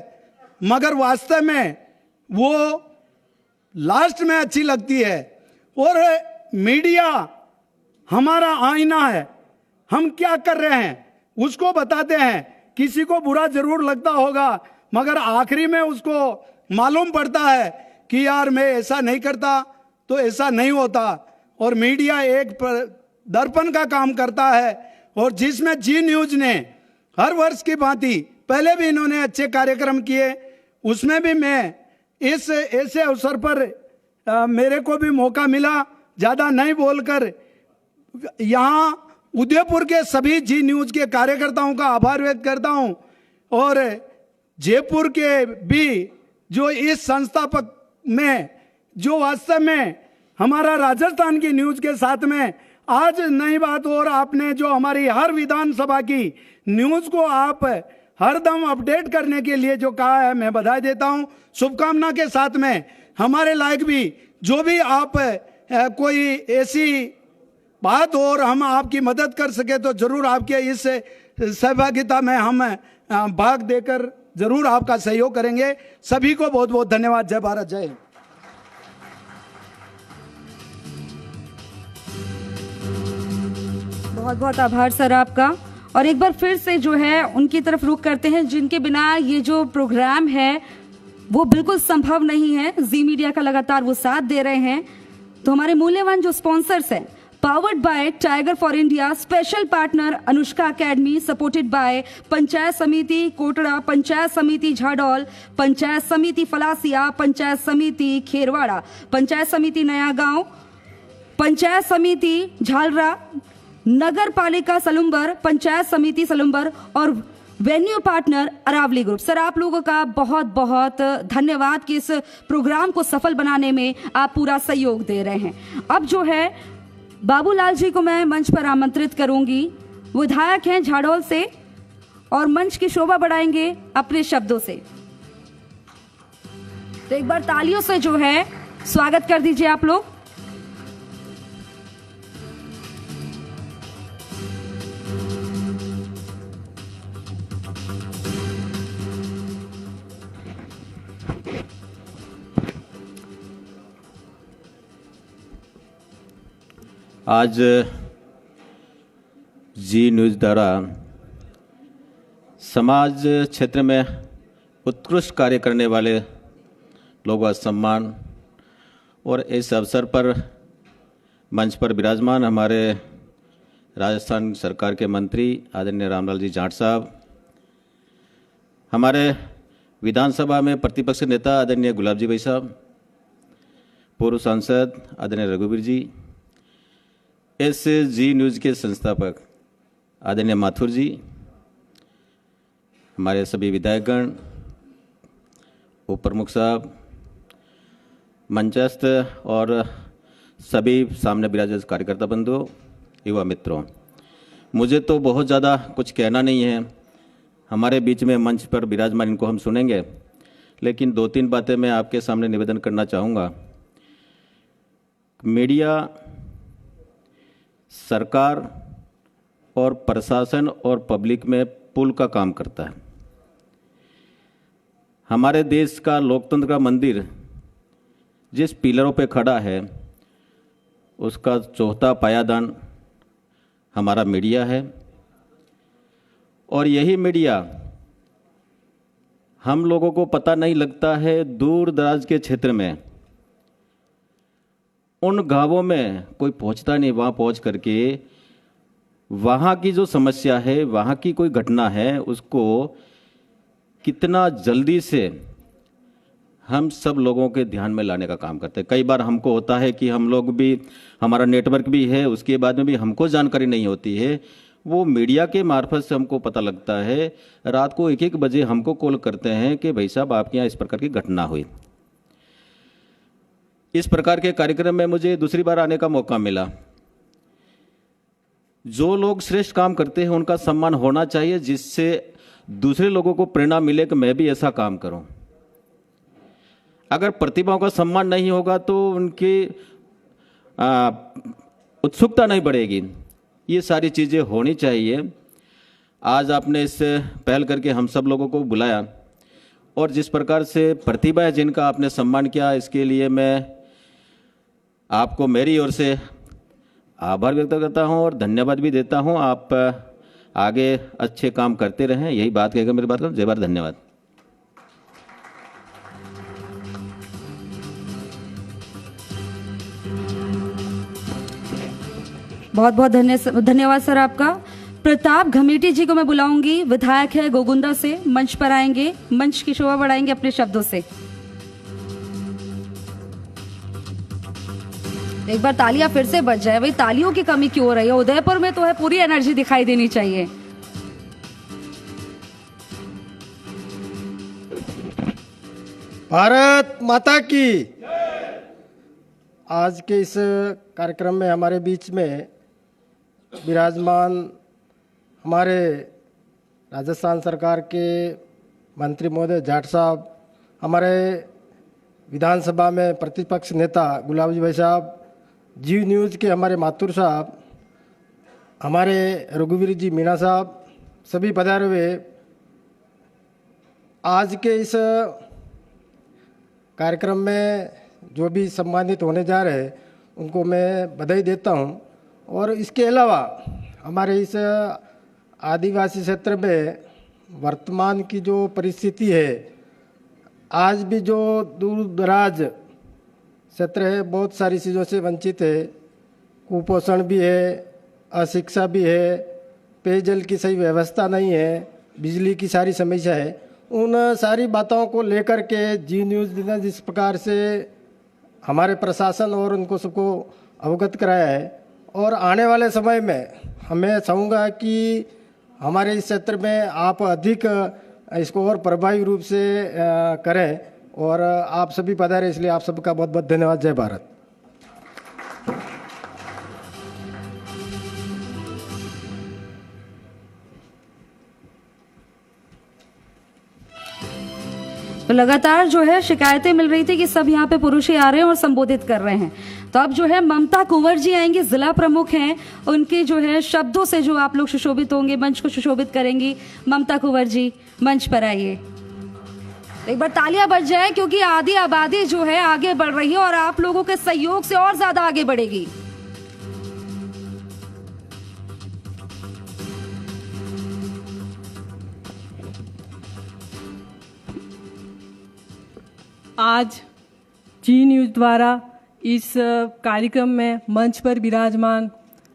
मगर वास्तव में वो लास्ट में अच्छी लगती है। और मीडिया हमारा आईना है, हम क्या कर रहे हैं उसको बताते हैं। किसी को बुरा जरूर लगता होगा मगर आखिरी में उसको मालूम पड़ता है कि यार मैं ऐसा नहीं करता तो ऐसा नहीं होता। और मीडिया एक दर्पण का काम करता है और जिसमें जी न्यूज़ ने हर वर्ष की भांति पहले भी इन्होंने अच्छे कार्यक्रम किए, उसमें भी मैं इस ऐसे अवसर पर मेरे को भी मौका मिला ज़्यादा नहीं बोलकर यहाँ उदयपुर के सभी जी न्यूज़ के कार्यकर्ताओं का आभार व्यक्त करता हूँ और जयपुर के भी जो इस संस्थापक में जो वास्तव में हमारा राजस्थान की न्यूज़ के साथ में आज नई बात और आपने जो हमारी हर विधानसभा की न्यूज़ को आप हरदम अपडेट करने के लिए जो कहा है मैं बधाई देता हूं। शुभकामना के साथ में हमारे लायक भी जो भी आप कोई ऐसी बात और हम आपकी मदद कर सके तो जरूर आपके इस सहभागिता में हम भाग देकर जरूर आपका सहयोग करेंगे। सभी को बहुत बहुत धन्यवाद। जय भारत, जय हिंद। बहुत बहुत आभार सर आपका। और एक बार फिर से जो है उनकी तरफ रुख करते हैं जिनके बिना ये जो प्रोग्राम है वो बिल्कुल संभव नहीं है। जी मीडिया का लगातार वो साथ दे रहे हैं। तो हमारे मूल्यवान जो स्पॉन्सर्स हैं, powered by Tiger for India, special partner Anushka academy, supported by panchayat समिति कोटड़ा, पंचायत समिति झाडौल, पंचायत समिति फलासिया, पंचायत समिति खेरवाड़ा, पंचायत समिति नया गांव, पंचायत समिति झालरा, नगर पालिका सलुम्बर, पंचायत समिति सलुम्बर और venue partner Aravali group. Sir आप लोगों का बहुत बहुत धन्यवाद कि इस प्रोग्राम को सफल बनाने में आप पूरा सहयोग दे रहे हैं। अब जो है बाबूलाल जी को मैं मंच पर आमंत्रित करूंगी। विधायक हैं झाडौल से और मंच की शोभा बढ़ाएंगे अपने शब्दों से। तो एक बार तालियों से जो है स्वागत कर दीजिए आप लोग। आज जी न्यूज़ द्वारा समाज क्षेत्र में उत्कृष्ट कार्य करने वाले लोगों का सम्मान और इस अवसर पर मंच पर विराजमान हमारे राजस्थान सरकार के मंत्री आदरणीय रामलाल जी जाट साहब, हमारे विधानसभा में प्रतिपक्ष नेता आदरणीय गुलाब जी भाई साहब, पूर्व सांसद आदरणीय रघुवीर जी, जी न्यूज़ के संस्थापक आदरणीय माथुर जी, हमारे सभी विधायकगण, उप प्रमुख साहब, मंचस्थ और सभी सामने विराजित कार्यकर्ता बंधुओं, युवा मित्रों, मुझे तो बहुत ज़्यादा कुछ कहना नहीं है। हमारे बीच में मंच पर विराजमान इनको हम सुनेंगे, लेकिन 2-3 बातें मैं आपके सामने निवेदन करना चाहूँगा। मीडिया सरकार और प्रशासन और पब्लिक में पुल का काम करता है। हमारे देश का लोकतंत्र का मंदिर जिस पिलरों पे खड़ा है, उसका चौथा पायादान हमारा मीडिया है। और यही मीडिया हम लोगों को पता नहीं लगता है, दूर दराज के क्षेत्र में, उन गांवों में कोई पहुंचता नहीं, वहां पहुंच करके वहां की जो समस्या है, वहां की कोई घटना है, उसको कितना जल्दी से हम सब लोगों के ध्यान में लाने का काम करते हैं। कई बार हमको होता है कि हम लोग भी, हमारा नेटवर्क भी है, उसके बाद में भी हमको जानकारी नहीं होती है, वो मीडिया के मार्फत से हमको पता लगता है। रात को 1-1 बजे हमको कॉल करते हैं कि भाई साहब आपके यहाँ इस प्रकार की घटना हुई। इस प्रकार के कार्यक्रम में मुझे दूसरी बार आने का मौका मिला। जो लोग श्रेष्ठ काम करते हैं उनका सम्मान होना चाहिए, जिससे दूसरे लोगों को प्रेरणा मिले कि मैं भी ऐसा काम करूं। अगर प्रतिभाओं का सम्मान नहीं होगा तो उनकी उत्सुकता नहीं बढ़ेगी। ये सारी चीज़ें होनी चाहिए। आज आपने इस पहल करके हम सब लोगों को बुलाया और जिस प्रकार से प्रतिभा है जिनका आपने सम्मान किया, इसके लिए मैं आपको मेरी ओर से आभार व्यक्त करता हूं और धन्यवाद भी देता हूं। आप आगे अच्छे काम करते रहें, यही बात कहकर मेरी बात करूं। जय भारत, धन्यवाद। बहुत बहुत धन्यवाद सर आपका। प्रताप घमेटी जी को मैं बुलाऊंगी, विधायक है गोगुंदा से, मंच पर आएंगे, मंच की शोभा बढ़ाएंगे अपने शब्दों से। एक बार तालियां फिर से बज जाए, भाई तालियों की कमी क्यों हो रही है? उदयपुर में तो है, पूरी एनर्जी दिखाई देनी चाहिए। भारत माता की। आज के इस कार्यक्रम में हमारे बीच में विराजमान हमारे राजस्थान सरकार के मंत्री महोदय जाट साहब, हमारे विधानसभा में प्रतिपक्ष नेता गुलाब जी भाई साहब, जी न्यूज़ के हमारे माथुर साहब, हमारे रघुवीर जी मीणा साहब, सभी पधारे हुए आज के इस कार्यक्रम में जो भी सम्मानित होने जा रहे हैं उनको मैं बधाई देता हूं। और इसके अलावा हमारे इस आदिवासी क्षेत्र में वर्तमान की जो परिस्थिति है, आज भी जो दूर दराज क्षेत्र है बहुत सारी चीज़ों से वंचित है। कुपोषण भी है, अशिक्षा भी है, पेयजल की सही व्यवस्था नहीं है, बिजली की सारी समस्या है। उन सारी बातों को लेकर के जी न्यूज़ ने जिस प्रकार से हमारे प्रशासन और उनको सबको अवगत कराया है, और आने वाले समय में हमें चाहूँगा कि हमारे इस क्षेत्र में आप अधिक इसको और प्रभावी रूप से करें। और आप सभी पधारे, इसलिए आप सबका बहुत बहुत धन्यवाद। जय भारत। तो लगातार जो है शिकायतें मिल रही थी कि सब यहाँ पे पुरुष ही आ रहे हैं और संबोधित कर रहे हैं। तो अब जो है ममता कुंवर जी आएंगी, जिला प्रमुख हैं, उनके जो है शब्दों से जो आप लोग सुशोभित होंगे, मंच को सुशोभित करेंगी। ममता कुंवर जी मंच पर आइए। एक बार तालियां बज जाए, क्योंकि आधी आबादी जो है आगे बढ़ रही है और आप लोगों के सहयोग से और ज्यादा आगे बढ़ेगी। आज जी न्यूज़ द्वारा इस कार्यक्रम में मंच पर विराजमान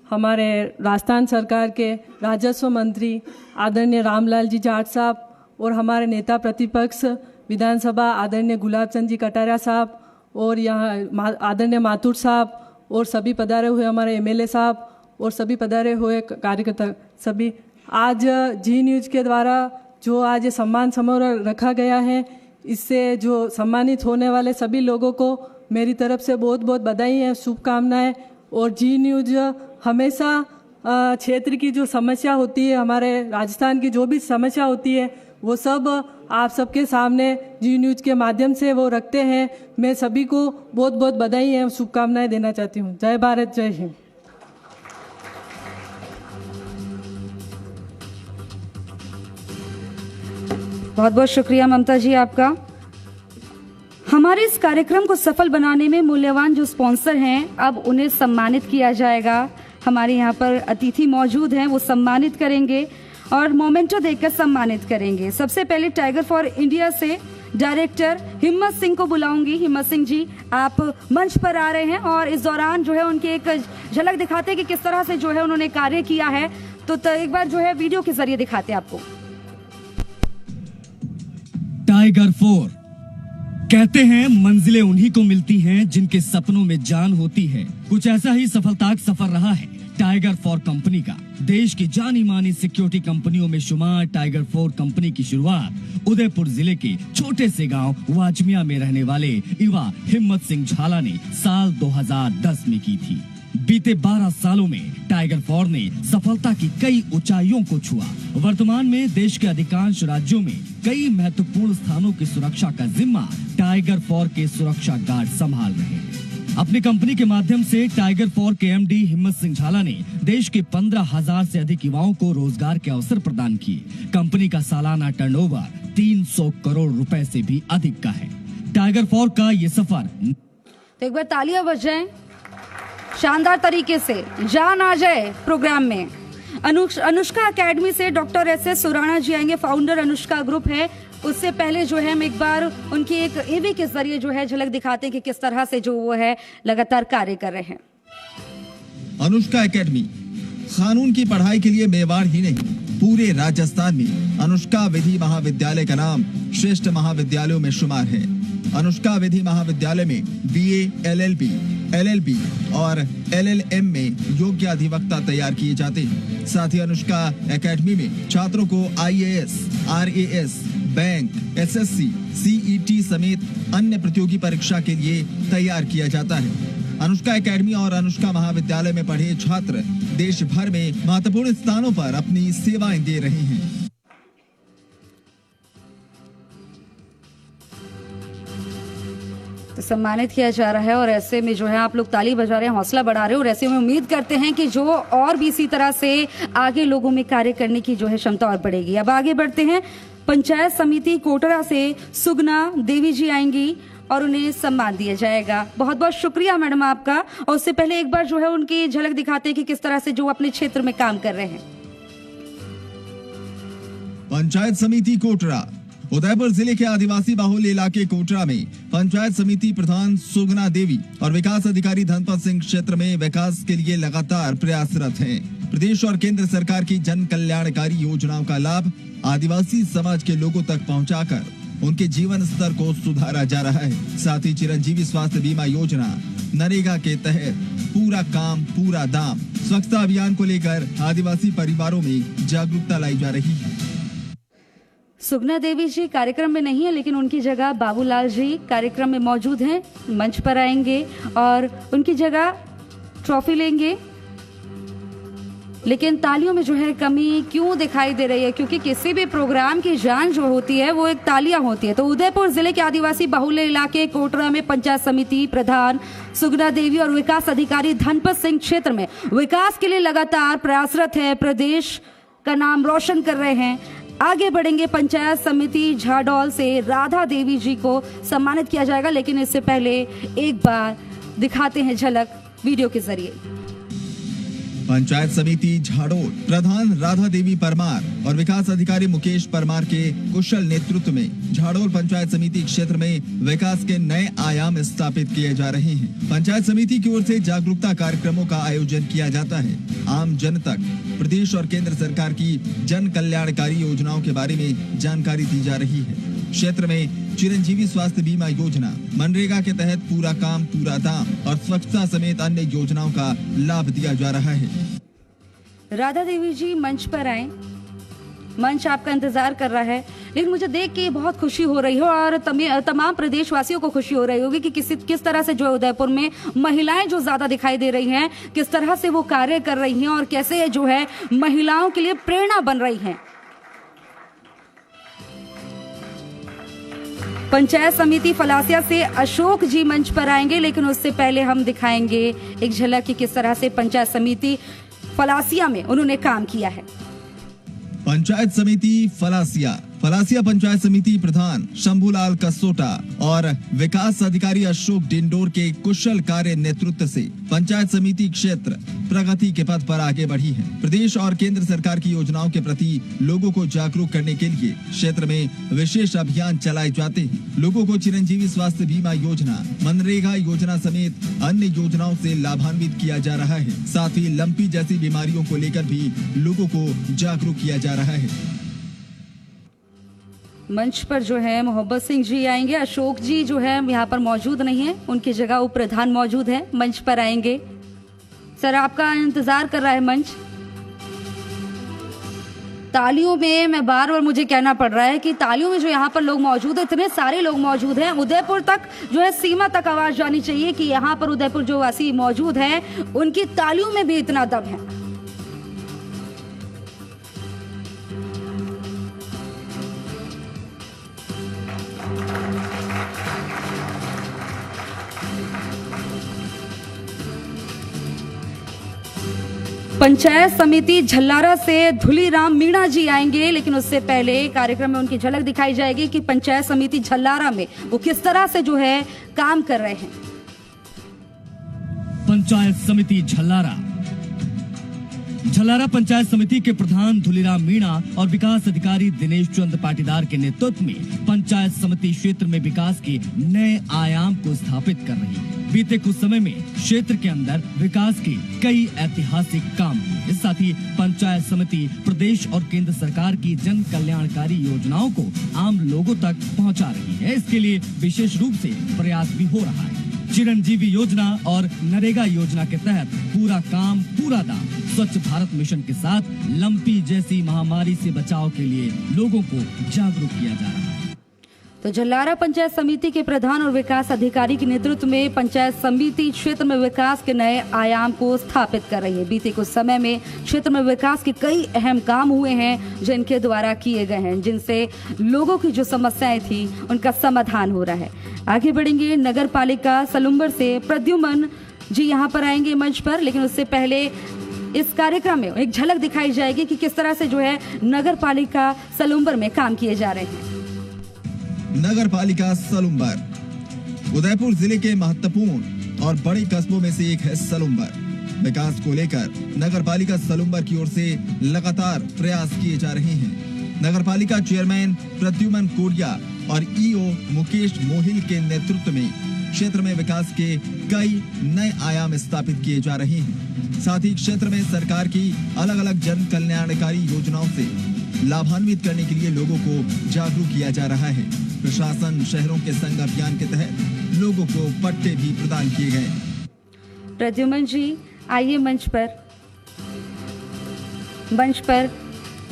हमारे राजस्थान सरकार के राजस्व मंत्री आदरणीय रामलाल जी जाट साहब और हमारे नेता प्रतिपक्ष विधानसभा आदरणीय गुलाब चंद जी कटारिया साहब और यहाँ आदरणीय माथुर साहब और सभी पधारे हुए हमारे एमएलए साहब और सभी पधारे हुए कार्यकर्ता सभी, आज जी न्यूज़ के द्वारा जो आज ये सम्मान समारोह रखा गया है, इससे जो सम्मानित होने वाले सभी लोगों को मेरी तरफ से बहुत बहुत बधाई है, शुभकामनाएं। और जी न्यूज़ हमेशा क्षेत्र की जो समस्या होती है, हमारे राजस्थान की जो भी समस्या होती है, वो सब आप सबके सामने जी न्यूज़ के माध्यम से वो रखते हैं। मैं सभी को बहुत बहुत बधाई है, शुभकामनाएं देना चाहती हूँ। जय भारत, जय हिंद। बहुत बहुत शुक्रिया ममता जी आपका। हमारे इस कार्यक्रम को सफल बनाने में मूल्यवान जो स्पॉन्सर हैं, अब उन्हें सम्मानित किया जाएगा। हमारे यहाँ पर अतिथि मौजूद हैं, वो सम्मानित करेंगे और मोमेंटो देकर सम्मानित करेंगे। सबसे पहले टाइगर फॉर इंडिया से डायरेक्टर हिम्मत सिंह को बुलाऊंगी। हिम्मत सिंह जी, आप मंच पर आ रहे हैं और इस दौरान जो है उनकी एक झलक दिखाते हैं कि किस तरह से जो है उन्होंने कार्य किया है। तो एक बार जो है वीडियो के जरिए दिखाते हैं आपको। टाइगर 4 कहते हैं मंजिलें उन्हीं को मिलती हैं जिनके सपनों में जान होती है। कुछ ऐसा ही सफलता का सफर रहा है टाइगर 4 कंपनी का। देश की जानी मानी सिक्योरिटी कंपनियों में शुमार टाइगर 4 कंपनी की शुरुआत उदयपुर जिले के छोटे से गांव वाजमिया में रहने वाले युवा हिम्मत सिंह झाला ने साल 2010 में की थी। बीते 12 सालों में टाइगर 4 ने सफलता की कई ऊंचाइयों को छुआ। वर्तमान में देश के अधिकांश राज्यों में कई महत्वपूर्ण स्थानों की सुरक्षा का जिम्मा टाइगर 4 के सुरक्षा गार्ड संभाल रहे हैं। अपनी कंपनी के माध्यम से टाइगर 4 के एमडी हिम्मत सिंह झाला ने देश के 15,000 से अधिक युवाओं को रोजगार के अवसर प्रदान किए। कंपनी का सालाना टर्नओवर 300 करोड़ रुपए से भी अधिक का है। टाइगर 4 का ये सफर, तो एक बार तालियां बजाएं शानदार तरीके से। जान आ जाए प्रोग्राम में। अनुष्का एकेडमी से डॉक्टर एस सुराणा जी आएंगे, फाउंडर अनुष्का ग्रुप है। उससे पहले जो है हम एक बार उनकी एक एवी के जरिए जो है झलक दिखाते हैं कि किस तरह से जो वो है लगातार कार्य कर रहे हैं। अनुष्का एकेडमी कानून की पढ़ाई के लिए मेवाड़ ही नहीं, पूरे राजस्थान में अनुष्का विधि महाविद्यालय का नाम श्रेष्ठ महाविद्यालयों में शुमार है। अनुष्का विधि महाविद्यालय में बीए, एलएलबी, एलएलबी और एलएलएम में योग्य अधिवक्ता तैयार किए जाते हैं। साथ ही अनुष्का एकेडमी में छात्रों को IAS, RAS, bank, SSC, CET समेत अन्य प्रतियोगी परीक्षा के लिए तैयार किया जाता है। अनुष्का एकेडमी और अनुष्का महाविद्यालय में पढ़े छात्र देश भर में महत्वपूर्ण स्थानों पर अपनी सेवाएं दे रहे हैं। तो सम्मानित किया जा रहा है और ऐसे में जो है आप लोग ताली बजा रहे हैं, हौसला बढ़ा रहे हैं और ऐसे में उम्मीद करते हैं कि जो और भी इसी तरह से आगे लोगों में कार्य करने की जो है क्षमता और बढ़ेगी। अब आगे बढ़ते हैं। पंचायत समिति कोटरा से सुगना देवी जी आएंगी और उन्हें सम्मान दिया जाएगा। बहुत बहुत शुक्रिया मैडम आपका। और उससे पहले एक बार जो है उनकी झलक दिखाते हैं कि किस तरह से जो अपने क्षेत्र में काम कर रहे हैं। पंचायत समिति कोटरा उदयपुर जिले के आदिवासी बाहुल्य इलाके कोटरा में पंचायत समिति प्रधान सुगना देवी और विकास अधिकारी धनपत सिंह क्षेत्र में विकास के लिए लगातार प्रयासरत हैं। प्रदेश और केंद्र सरकार की जन कल्याणकारी योजनाओं का लाभ आदिवासी समाज के लोगों तक पहुंचाकर उनके जीवन स्तर को सुधारा जा रहा है। साथ ही चिरंजीवी स्वास्थ्य बीमा योजना, नरेगा के तहत पूरा काम पूरा दाम स्वच्छता अभियान को लेकर आदिवासी परिवारों में जागरूकता लाई जा रही है। सुगना देवी जी कार्यक्रम में नहीं है, लेकिन उनकी जगह बाबूलाल जी कार्यक्रम में मौजूद हैं, मंच पर आएंगे और उनकी जगह ट्रॉफी लेंगे। लेकिन तालियों में जो है कमी क्यों दिखाई दे रही है? क्योंकि किसी भी प्रोग्राम की जान जो होती है वो एक तालियां होती है। तो उदयपुर जिले के आदिवासी बाहुल्य इलाके कोटरा में पंचायत समिति प्रधान सुगना देवी और विकास अधिकारी धनपत सिंह क्षेत्र में विकास के लिए लगातार प्रयासरत है, प्रदेश का नाम रोशन कर रहे हैं। आगे बढ़ेंगे। पंचायत समिति झाडौल से राधा देवी जी को सम्मानित किया जाएगा, लेकिन इससे पहले एक बार दिखाते हैं झलक वीडियो के जरिए। पंचायत समिति झाड़ोल प्रधान राधा देवी परमार और विकास अधिकारी मुकेश परमार के कुशल नेतृत्व में झाड़ोल पंचायत समिति क्षेत्र में विकास के नए आयाम स्थापित किए जा रहे हैं। पंचायत समिति की ओर से जागरूकता कार्यक्रमों का आयोजन किया जाता है। आम जन तक प्रदेश और केंद्र सरकार की जन कल्याणकारी योजनाओं के बारे में जानकारी दी जा रही है। क्षेत्र में चिरंजीवी स्वास्थ्य बीमा योजना, मनरेगा के तहत पूरा काम पूरा दाम और स्वच्छता समेत अन्य योजनाओं का लाभ दिया जा रहा है। राधा देवी जी मंच पर आए, मंच आपका इंतजार कर रहा है। लेकिन मुझे देख के बहुत खुशी हो रही है और तमाम प्रदेशवासियों को खुशी हो रही होगी कि किस तरह से जो उदयपुर में महिलाएं जो ज्यादा दिखाई दे रही हैं, किस तरह से वो कार्य कर रही हैं और कैसे जो है महिलाओं के लिए प्रेरणा बन रही हैं। पंचायत समिति फलासिया से अशोक जी मंच पर आएंगे, लेकिन उससे पहले हम दिखाएंगे एक झलक कि किस तरह से पंचायत समिति फलासिया में उन्होंने काम किया है। पंचायत समिति फलासिया पंचायत समिति प्रधान शंभूलाल कसोटा और विकास अधिकारी अशोक डिंडोर के कुशल कार्य नेतृत्व से पंचायत समिति क्षेत्र प्रगति के पथ पर आगे बढ़ी है। प्रदेश और केंद्र सरकार की योजनाओं के प्रति लोगों को जागरूक करने के लिए क्षेत्र में विशेष अभियान चलाए जाते हैं। लोगों को चिरंजीवी स्वास्थ्य बीमा योजना, मनरेगा योजना समेत अन्य योजनाओं से लाभान्वित किया जा रहा है। साथ ही लंपी जैसी बीमारियों को लेकर भी लोगों को जागरूक किया जा रहा है। मंच पर जो है मोहब्बत सिंह जी आएंगे। अशोक जी जो है यहाँ पर मौजूद नहीं है, उनकी जगह उप प्रधान मौजूद है, मंच पर आएंगे। सर आपका इंतजार कर रहा है मंच। तालियों में मैं बार बार मुझे कहना पड़ रहा है कि तालियों में जो यहाँ पर लोग मौजूद है, इतने सारे लोग मौजूद हैं। उदयपुर तक जो है सीमा तक आवाज जानी चाहिए कि यहाँ पर उदयपुर जो वासी मौजूद है उनकी तालियों में भी इतना दम है। पंचायत समिति झल्लारा से धुलीराम मीणा जी आएंगे, लेकिन उससे पहले कार्यक्रम में उनकी झलक दिखाई जाएगी कि पंचायत समिति झल्लारा में वो किस तरह से जो है काम कर रहे हैं। पंचायत समिति झल्लारा पंचायत समिति के प्रधान धुलीराम मीणा और विकास अधिकारी दिनेश चंद्र पाटीदार के नेतृत्व में पंचायत समिति क्षेत्र में विकास के नए आयाम को स्थापित कर रही है। बीते कुछ समय में क्षेत्र के अंदर विकास के कई ऐतिहासिक काम हुए। इस साथ ही पंचायत समिति प्रदेश और केंद्र सरकार की जन कल्याणकारी योजनाओं को आम लोगों तक पहुंचा रही है। इसके लिए विशेष रूप से प्रयास भी हो रहा है। चिरंजीवी योजना और नरेगा योजना के तहत पूरा काम पूरा दाम, स्वच्छ भारत मिशन के साथ लंपी जैसी महामारी से बचाव के लिए लोगों को जागरूक किया जा रहा है। तो झल्लारा पंचायत समिति के प्रधान और विकास अधिकारी के नेतृत्व में पंचायत समिति क्षेत्र में विकास के नए आयाम को स्थापित कर रही है। बीते कुछ समय में क्षेत्र में विकास के कई अहम काम हुए हैं जो इनके द्वारा किए गए हैं, जिनसे लोगों की जो समस्याएं थी उनका समाधान हो रहा है। आगे बढ़ेंगे नगर पालिका सलुम्बर से प्रद्युमन जी यहाँ पर आएंगे मंच पर, लेकिन उससे पहले इस कार्यक्रम में एक झलक दिखाई जाएगी कि किस तरह से जो है नगर पालिका सलुम्बर में काम किए जा रहे हैं। नगर पालिका सलुम्बर उदयपुर जिले के महत्वपूर्ण और बड़े कस्बों में से एक है सलुम्बर। विकास को लेकर नगर पालिका सलुम्बर की ओर से लगातार प्रयास किए जा रहे हैं। नगर पालिका चेयरमैन प्रद्युमन कोरिया और ईओ मुकेश मोहिल के नेतृत्व में क्षेत्र में विकास के कई नए आयाम स्थापित किए जा रहे हैं। साथ ही क्षेत्र में सरकार की अलग अलग जन कल्याणकारी योजनाओं से लाभान्वित करने के लिए लोगों को जागरूक किया जा रहा है। प्रशासन शहरों के संग अभियान के तहत लोगों को पट्टे भी प्रदान किए गए। प्रद्युमन जी आइए मंच पर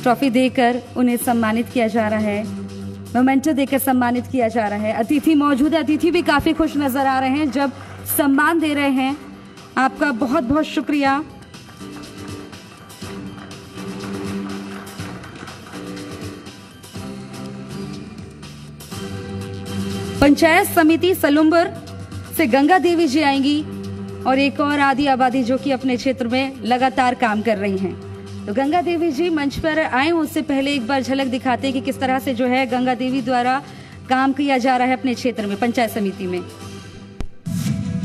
ट्रॉफी देकर उन्हें सम्मानित किया जा रहा है, मोमेंटो देकर सम्मानित किया जा रहा है। अतिथि मौजूद है, अतिथि भी काफी खुश नजर आ रहे हैं जब सम्मान दे रहे हैं। आपका बहुत बहुत शुक्रिया। पंचायत समिति सलुम्बर से गंगा देवी जी आएंगी और एक और आदि आबादी जो कि अपने क्षेत्र में लगातार काम कर रही हैं। तो गंगा देवी जी मंच पर आए, उससे पहले एक बार झलक दिखाते हैं कि किस तरह से जो है गंगा देवी द्वारा काम किया जा रहा है अपने क्षेत्र में पंचायत समिति में।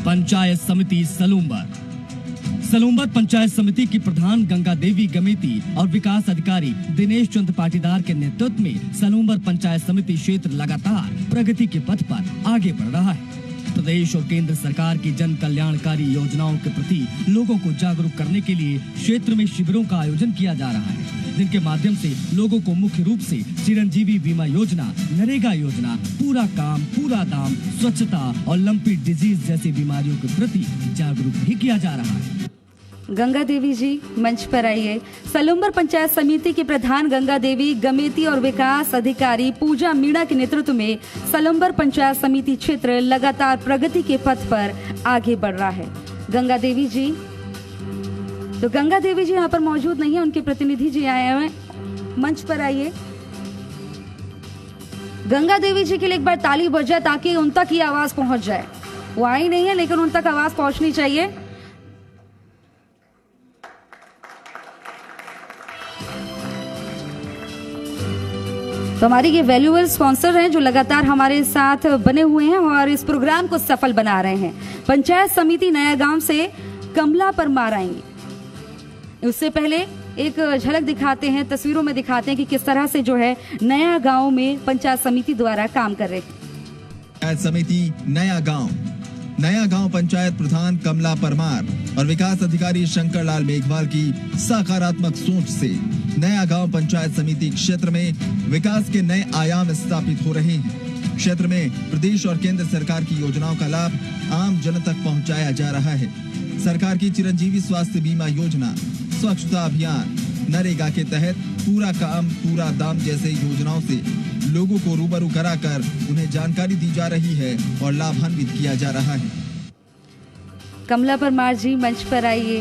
पंचायत समिति सलुम्बर सलूम्बर पंचायत समिति की प्रधान गंगा देवी गमेती और विकास अधिकारी दिनेश चंद्र पाटीदार के नेतृत्व में सलूम्बर पंचायत समिति क्षेत्र लगातार प्रगति के पथ पर आगे बढ़ रहा है। प्रदेश और केंद्र सरकार की जन कल्याणकारी योजनाओं के प्रति लोगों को जागरूक करने के लिए क्षेत्र में शिविरों का आयोजन किया जा रहा है, जिनके माध्यम से लोगों को मुख्य रूप से चिरंजीवी बीमा योजना, नरेगा योजना, पूरा काम पूरा दाम, स्वच्छता और लंपी डिजीज जैसी बीमारियों के प्रति जागरूक भी किया जा रहा है। गंगा देवी जी मंच पर आइए। सलूम्बर पंचायत समिति की प्रधान गंगा देवी गमेती और विकास अधिकारी पूजा मीणा के नेतृत्व में सलूम्बर पंचायत समिति क्षेत्र लगातार प्रगति के पथ पर आगे बढ़ रहा है। गंगा देवी जी, तो गंगा देवी जी यहाँ पर मौजूद नहीं है, उनके प्रतिनिधि जी आए हुए हैं, मंच पर आइए। गंगा देवी जी के लिए एक बार ताली बजाए ताकि उन तक ये आवाज पहुंच जाए। वो आई नहीं है लेकिन उन तक आवाज पहुंचनी चाहिए। तो हमारे ये वैल्यूएबल स्पॉन्सर हैं जो लगातार हमारे साथ बने हुए हैं और इस प्रोग्राम को सफल बना रहे हैं। पंचायत समिति नया गांव से कमला परमार आएंगे। उससे पहले एक झलक दिखाते हैं, तस्वीरों में दिखाते हैं कि किस तरह से जो है नया गांव में पंचायत समिति द्वारा काम कर रहे हैं। पंचायत समिति नया गांव पंचायत प्रधान कमला परमार और विकास अधिकारी शंकर लाल मेघवाल की सकारात्मक सोच से नया गांव पंचायत समिति क्षेत्र में विकास के नए आयाम स्थापित हो रहे हैं। क्षेत्र में प्रदेश और केंद्र सरकार की योजनाओं का लाभ आम जन तक पहुंचाया जा रहा है। सरकार की चिरंजीवी स्वास्थ्य बीमा योजना, स्वच्छता अभियान, नरेगा के तहत पूरा काम पूरा दाम जैसे योजनाओं से लोगों को रूबरू कराकर उन्हें जानकारी दी जा रही है और लाभान्वित किया जा रहा है। कमला परमार जी मंच पर आइए।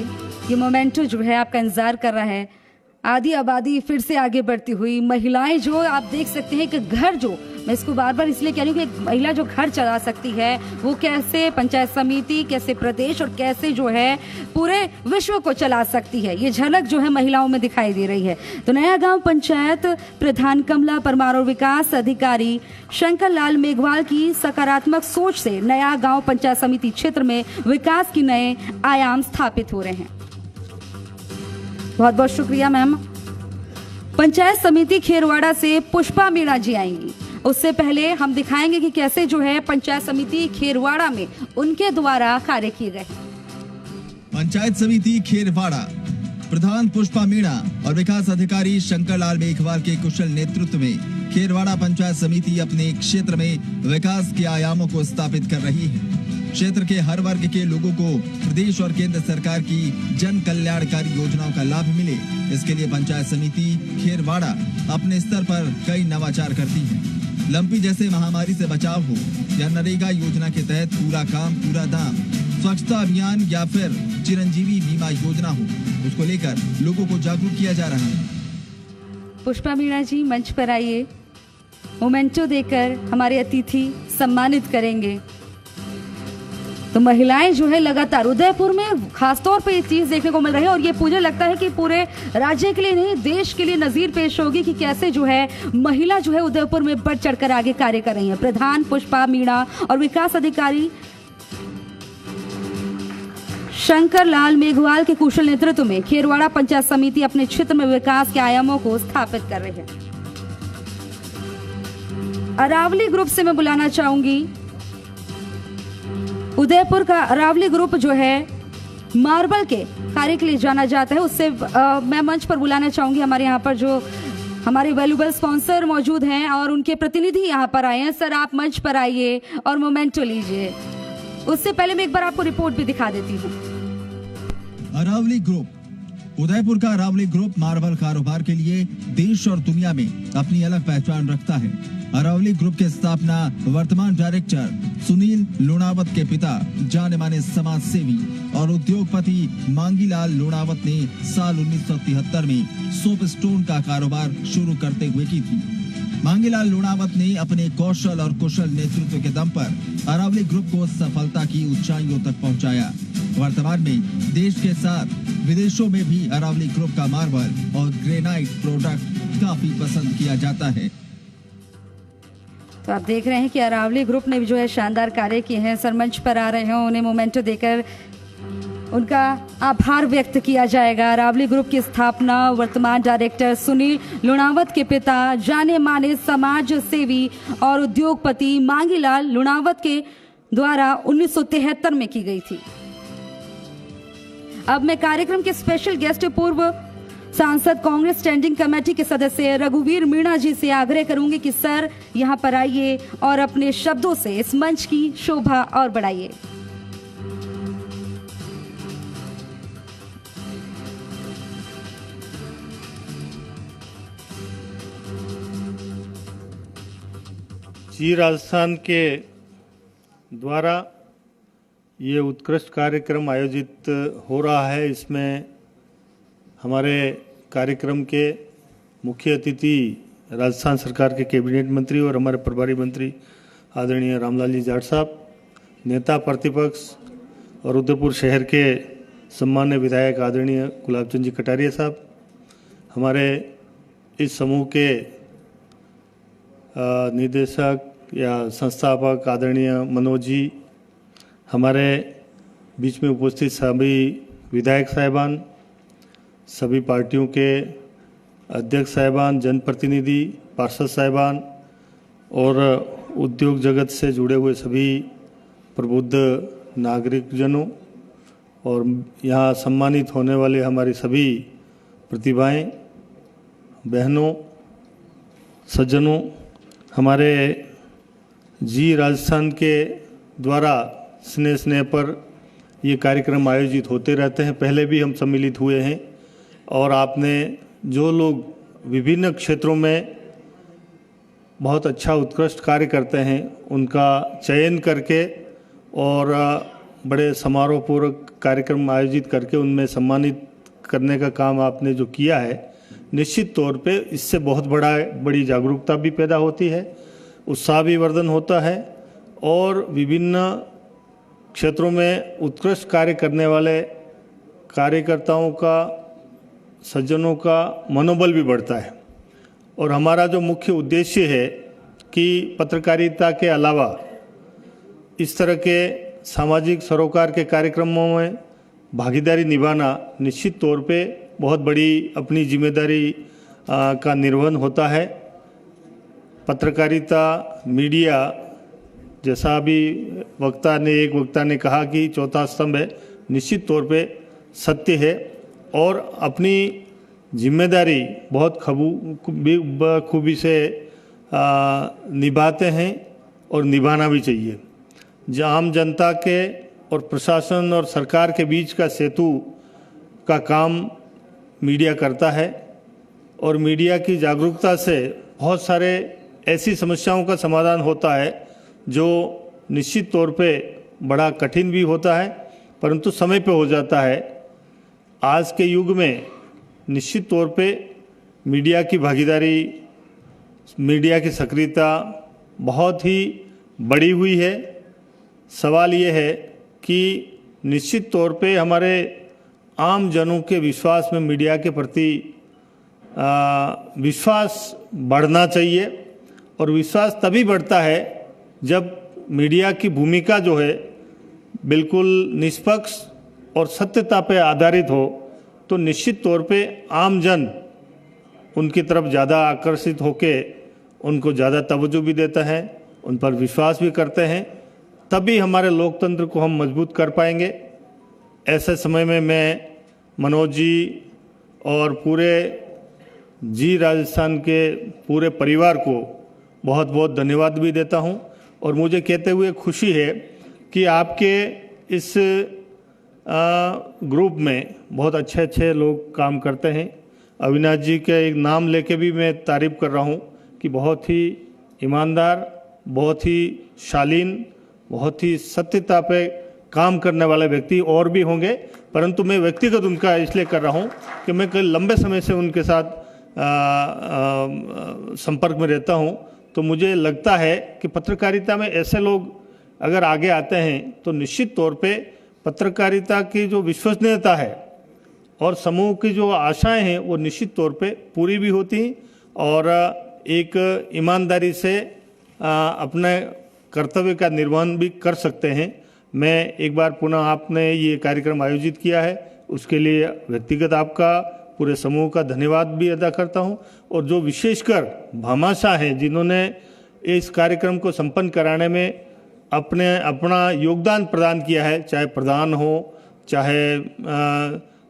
ये मोमेंटो जो है आपका इंतजार कर रहा है। आधी आबादी फिर से आगे बढ़ती हुई, महिलाएं जो आप देख सकते हैं कि घर जो, मैं इसको बार बार इसलिए कह रही हूँ कि एक महिला जो घर चला सकती है वो कैसे पंचायत समिति, कैसे प्रदेश और कैसे जो है पूरे विश्व को चला सकती है, ये झलक जो है महिलाओं में दिखाई दे रही है। तो नया गांव पंचायत प्रधान कमला परमार और विकास अधिकारी शंकर लाल मेघवाल की सकारात्मक सोच से नया गांव पंचायत समिति क्षेत्र में विकास के नए आयाम स्थापित हो रहे हैं। बहुत बहुत शुक्रिया मैम। पंचायत समिति खेरवाड़ा से पुष्पा मीणा जी आएंगी। उससे पहले हम दिखाएंगे कि कैसे जो है पंचायत समिति खेरवाड़ा में उनके द्वारा कार्य किए गए। पंचायत समिति खेरवाड़ा प्रधान पुष्पा मीणा और विकास अधिकारी शंकर लाल मेघवाल के कुशल नेतृत्व में खेरवाड़ा पंचायत समिति अपने क्षेत्र में विकास के आयामों को स्थापित कर रही है। क्षेत्र के हर वर्ग के लोगों को प्रदेश और केंद्र सरकार की जन कल्याणकारी योजनाओं का लाभ मिले, इसके लिए पंचायत समिति खेरवाड़ा अपने स्तर पर कई नवाचार करती है। लंपी जैसे महामारी से बचाव हो या नरेगा योजना के तहत पूरा काम पूरा दाम, स्वच्छता अभियान या फिर चिरंजीवी बीमा योजना हो, उसको लेकर लोगों को जागरूक किया जा रहा है। पुष्पा मीणा जी मंच पर आइए। मोमेंटो देकर हमारे अतिथि सम्मानित करेंगे। तो महिलाएं जो है लगातार उदयपुर में खासतौर पे ये चीज देखने को मिल रही है और ये मुझे लगता है कि पूरे राज्य के लिए नहीं, देश के लिए नजीर पेश होगी कि कैसे जो है महिला जो है उदयपुर में बढ़ चढ़कर आगे कार्य कर रही है। प्रधान पुष्पा मीणा और विकास अधिकारी शंकर लाल मेघवाल के कुशल नेतृत्व में खेरवाड़ा पंचायत समिति अपने क्षेत्र में विकास के आयामों को स्थापित कर रही है। अरावली ग्रुप से मैं बुलाना चाहूंगी, उदयपुर का अरावली ग्रुप जो है मार्बल के कार्य के लिए जाना जाता है, उससे मैं मंच पर बुलाना चाहूंगी। हमारे यहाँ पर जो हमारे वैल्यूएबल स्पॉन्सर मौजूद हैं और उनके प्रतिनिधि यहाँ पर आए हैं। सर आप मंच पर आइए और मोमेंटो लीजिए। उससे पहले मैं एक बार आपको रिपोर्ट भी दिखा देती हूँ। अरावली ग्रुप उदयपुर का अरावली ग्रुप मार्बल कारोबार के लिए देश और दुनिया में अपनी अलग पहचान रखता है। अरावली ग्रुप के स्थापना वर्तमान डायरेक्टर सुनील लुणावत के पिता जाने माने समाज सेवी और उद्योगपति मांगीलाल लुणावत ने साल 1973 में सोप स्टोन का कारोबार शुरू करते हुए की थी। मांगीलाल लुणावत ने अपने कौशल और कुशल नेतृत्व के दम पर अरावली ग्रुप को सफलता की ऊंचाइयों तक पहुंचाया। वर्तमान में देश के साथ विदेशों में भी अरावली ग्रुप का मार्बल और ग्रेनाइट प्रोडक्ट काफी पसंद किया जाता है। तो आप देख रहे हैं कि अरावली ग्रुप ने जो है शानदार कार्य किए हैं। सर मंच पर आ रहे हैं, उन्हें मोमेंटो देकर उनका आभार व्यक्त किया जाएगा। अरावली ग्रुप की स्थापना वर्तमान डायरेक्टर सुनील लुणावत के पिता जाने माने समाज सेवी और उद्योगपति मांगीलाल लुणावत के द्वारा 1973 में की गई थी। अब मैं कार्यक्रम के स्पेशल गेस्ट पूर्व सांसद कांग्रेस स्टैंडिंग कमेटी के सदस्य रघुवीर मीणा जी से आग्रह करूंगी कि सर यहां पर आइए और अपने शब्दों से इस मंच की शोभा और बढ़ाइए। जी राजस्थान के द्वारा ये उत्कृष्ट कार्यक्रम आयोजित हो रहा है। इसमें हमारे कार्यक्रम के मुख्य अतिथि राजस्थान सरकार के कैबिनेट मंत्री और हमारे प्रभारी मंत्री आदरणीय रामलाल जी जाट साहब, नेता प्रतिपक्ष और उदयपुर शहर के सम्मान्य विधायक आदरणीय गुलाबचंद जी कटारिया साहब, हमारे इस समूह के निदेशक या संस्थापक आदरणीय मनोज जी, हमारे बीच में उपस्थित सभी विधायक साहिबान, सभी पार्टियों के अध्यक्ष साहिबान, जनप्रतिनिधि, पार्षद साहिबान और उद्योग जगत से जुड़े हुए सभी प्रबुद्ध नागरिकजनों और यहाँ सम्मानित होने वाले हमारी सभी प्रतिभाएं, बहनों, सज्जनों, हमारे जी राजस्थान के द्वारा स्नेह पर ये कार्यक्रम आयोजित होते रहते हैं। पहले भी हम सम्मिलित हुए हैं और आपने जो लोग विभिन्न क्षेत्रों में बहुत अच्छा उत्कृष्ट कार्य करते हैं उनका चयन करके और बड़े समारोहपूर्वक कार्यक्रम आयोजित करके उनमें सम्मानित करने का काम आपने जो किया है, निश्चित तौर पे इससे बहुत बड़ी जागरूकता भी पैदा होती है, उत्साह भी वर्धन होता है और विभिन्न क्षेत्रों में उत्कृष्ट कार्य करने वाले कार्यकर्ताओं का, सज्जनों का मनोबल भी बढ़ता है। और हमारा जो मुख्य उद्देश्य है कि पत्रकारिता के अलावा इस तरह के सामाजिक सरोकार के कार्यक्रमों में भागीदारी निभाना निश्चित तौर पे बहुत बड़ी अपनी जिम्मेदारी का निर्वहन होता है। पत्रकारिता, मीडिया, जैसा अभी एक वक्ता ने कहा कि चौथा स्तंभ है, निश्चित तौर पे सत्य है और अपनी जिम्मेदारी बहुत खूबी से निभाते हैं और निभाना भी चाहिए। आम जनता के और प्रशासन और सरकार के बीच का सेतु का काम मीडिया करता है और मीडिया की जागरूकता से बहुत सारे ऐसी समस्याओं का समाधान होता है जो निश्चित तौर पे बड़ा कठिन भी होता है परंतु समय पे हो जाता है। आज के युग में निश्चित तौर पे मीडिया की भागीदारी, मीडिया की सक्रियता बहुत ही बढ़ी हुई है। सवाल ये है कि निश्चित तौर पे हमारे आम जनों के विश्वास में मीडिया के प्रति विश्वास बढ़ना चाहिए और विश्वास तभी बढ़ता है जब मीडिया की भूमिका जो है बिल्कुल निष्पक्ष और सत्यता पे आधारित हो, तो निश्चित तौर पे आम जन उनकी तरफ ज़्यादा आकर्षित होके उनको ज़्यादा तवज्जो भी देता है, उन पर विश्वास भी करते हैं, तभी हमारे लोकतंत्र को हम मजबूत कर पाएंगे। ऐसे समय में मैं मनोज जी और पूरे जी राजस्थान के पूरे परिवार को बहुत बहुत धन्यवाद भी देता हूं और मुझे कहते हुए खुशी है कि आपके इस ग्रुप में बहुत अच्छे अच्छे लोग काम करते हैं। अविनाश जी के एक नाम लेके भी मैं तारीफ कर रहा हूं कि बहुत ही ईमानदार, बहुत ही शालीन, बहुत ही सत्यता पे काम करने वाले व्यक्ति और भी होंगे, परंतु मैं व्यक्तिगत उनका इसलिए कर रहा हूं कि मैं कई लंबे समय से उनके साथ संपर्क में रहता हूं, तो मुझे लगता है कि पत्रकारिता में ऐसे लोग अगर आगे आते हैं तो निश्चित तौर पे पत्रकारिता की जो विश्वसनीयता है और समूह की जो आशाएं हैं वो निश्चित तौर पे पूरी भी होती हैं और एक ईमानदारी से अपने कर्तव्य का निर्वहन भी कर सकते हैं। मैं एक बार पुनः आपने ये कार्यक्रम आयोजित किया है उसके लिए व्यक्तिगत आपका पूरे समूह का धन्यवाद भी अदा करता हूं, और जो विशेषकर भामाशाह हैं जिन्होंने इस कार्यक्रम को संपन्न कराने में अपना योगदान प्रदान किया है, चाहे प्रधान हो, चाहे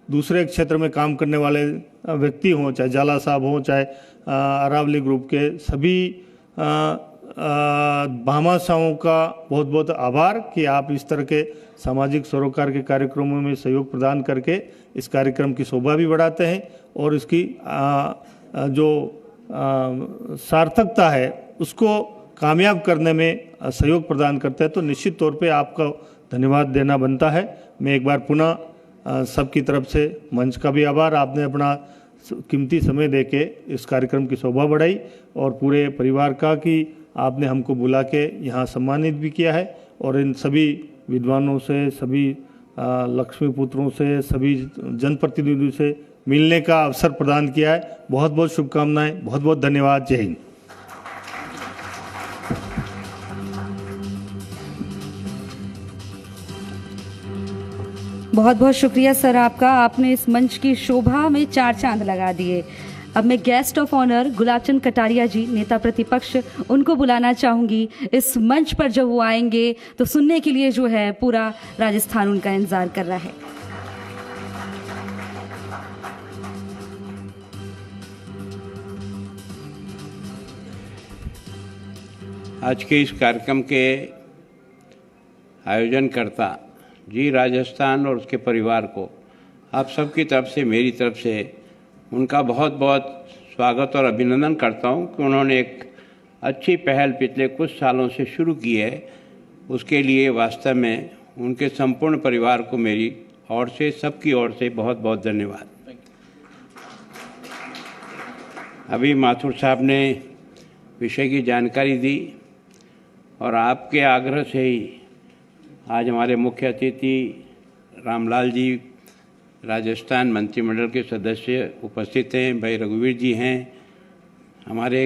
दूसरे क्षेत्र में काम करने वाले व्यक्ति हों, चाहे जाला साहब हों, चाहे अरावली ग्रुप के सभी भामाशाहों का बहुत बहुत आभार कि आप इस तरह के सामाजिक सरोकार के कार्यक्रमों में सहयोग प्रदान करके इस कार्यक्रम की शोभा भी बढ़ाते हैं और इसकी जो सार्थकता है उसको कामयाब करने में सहयोग प्रदान करते हैं। तो निश्चित तौर पे आपका धन्यवाद देना बनता है। मैं एक बार पुनः सबकी तरफ से मंच का भी आभार, आपने अपना कीमती समय देके इस कार्यक्रम की शोभा बढ़ाई और पूरे परिवार का कि आपने हमको बुला के यहाँ सम्मानित भी किया है, और इन सभी विद्वानों से, सभी लक्ष्मी पुत्रों से, सभी जनप्रतिनिधियों से मिलने का अवसर प्रदान किया है। बहुत बहुत शुभकामनाएं, बहुत बहुत धन्यवाद। जय हिंद। बहुत बहुत शुक्रिया सर आपका, आपने इस मंच की शोभा में 4 चांद लगा दिए। अब मैं guest of honour Gulabchand Kataria ji, नेता प्रतिपक्ष, उनको बुलाना चाहूंगी इस मंच पर। जब वो आएंगे तो सुनने के लिए जो है पूरा राजस्थान उनका इंतजार कर रहा है। आज के इस कार्यक्रम के आयोजनकर्ता जी राजस्थान और उसके परिवार को आप सबकी तरफ से, मेरी तरफ से उनका बहुत बहुत स्वागत और अभिनंदन करता हूं कि उन्होंने एक अच्छी पहल पिछले कुछ सालों से शुरू की है। उसके लिए वास्तव में उनके संपूर्ण परिवार को मेरी ओर से, सबकी ओर से बहुत बहुत धन्यवाद। अभी माथुर साहब ने विषय की जानकारी दी और आपके आग्रह से ही आज हमारे मुख्य अतिथि रामलाल जी, राजस्थान मंत्रिमंडल के सदस्य उपस्थित हैं, भाई रघुवीर जी हैं, हमारे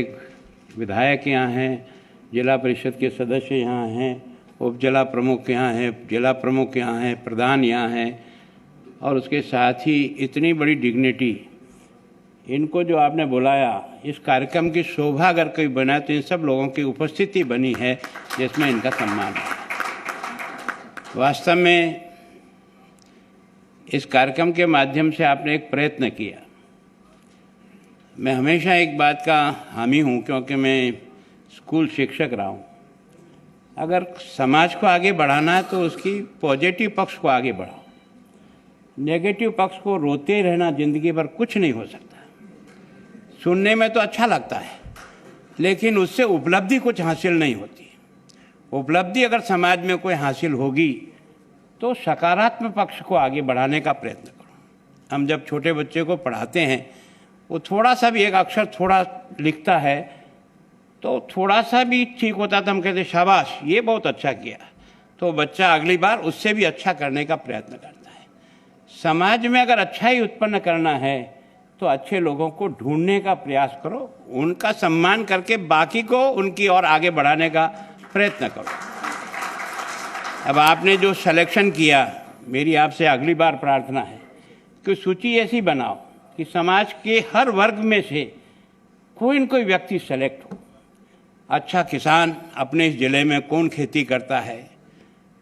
विधायक यहाँ हैं, जिला परिषद के सदस्य यहाँ हैं, उप जिला प्रमुख यहाँ हैं, जिला प्रमुख यहाँ हैं, प्रधान यहाँ हैं, और उसके साथ ही इतनी बड़ी डिग्निटी, इनको जो आपने बुलाया, इस कार्यक्रम की शोभा अगर कोई बना तो इन सब लोगों की उपस्थिति बनी है जिसमें इनका सम्मान है। वास्तव में इस कार्यक्रम के माध्यम से आपने एक प्रयत्न किया। मैं हमेशा एक बात का हामी हूँ, क्योंकि मैं स्कूल शिक्षक रहा हूँ। अगर समाज को आगे बढ़ाना है तो उसकी पॉजिटिव पक्ष को आगे बढ़ाओ, नेगेटिव पक्ष को रोते रहना जिंदगी भर कुछ नहीं हो सकता। सुनने में तो अच्छा लगता है लेकिन उससे उपलब्धि कुछ हासिल नहीं होती। उपलब्धि अगर समाज में कोई हासिल होगी तो सकारात्मक पक्ष को आगे बढ़ाने का प्रयत्न करो। हम जब छोटे बच्चे को पढ़ाते हैं, वो थोड़ा सा भी एक अक्षर थोड़ा लिखता है तो थोड़ा सा भी ठीक होता तो हम कहते शाबाश, ये बहुत अच्छा किया, तो बच्चा अगली बार उससे भी अच्छा करने का प्रयत्न करता है। समाज में अगर अच्छाई उत्पन्न करना है तो अच्छे लोगों को ढूंढने का प्रयास करो, उनका सम्मान करके बाकी को उनकी ओर आगे बढ़ाने का प्रयत्न करो। अब आपने जो सिलेक्शन किया, मेरी आपसे अगली बार प्रार्थना है कि सूची ऐसी बनाओ कि समाज के हर वर्ग में से कोई न कोई व्यक्ति सेलेक्ट हो। अच्छा किसान अपने इस जिले में कौन खेती करता है,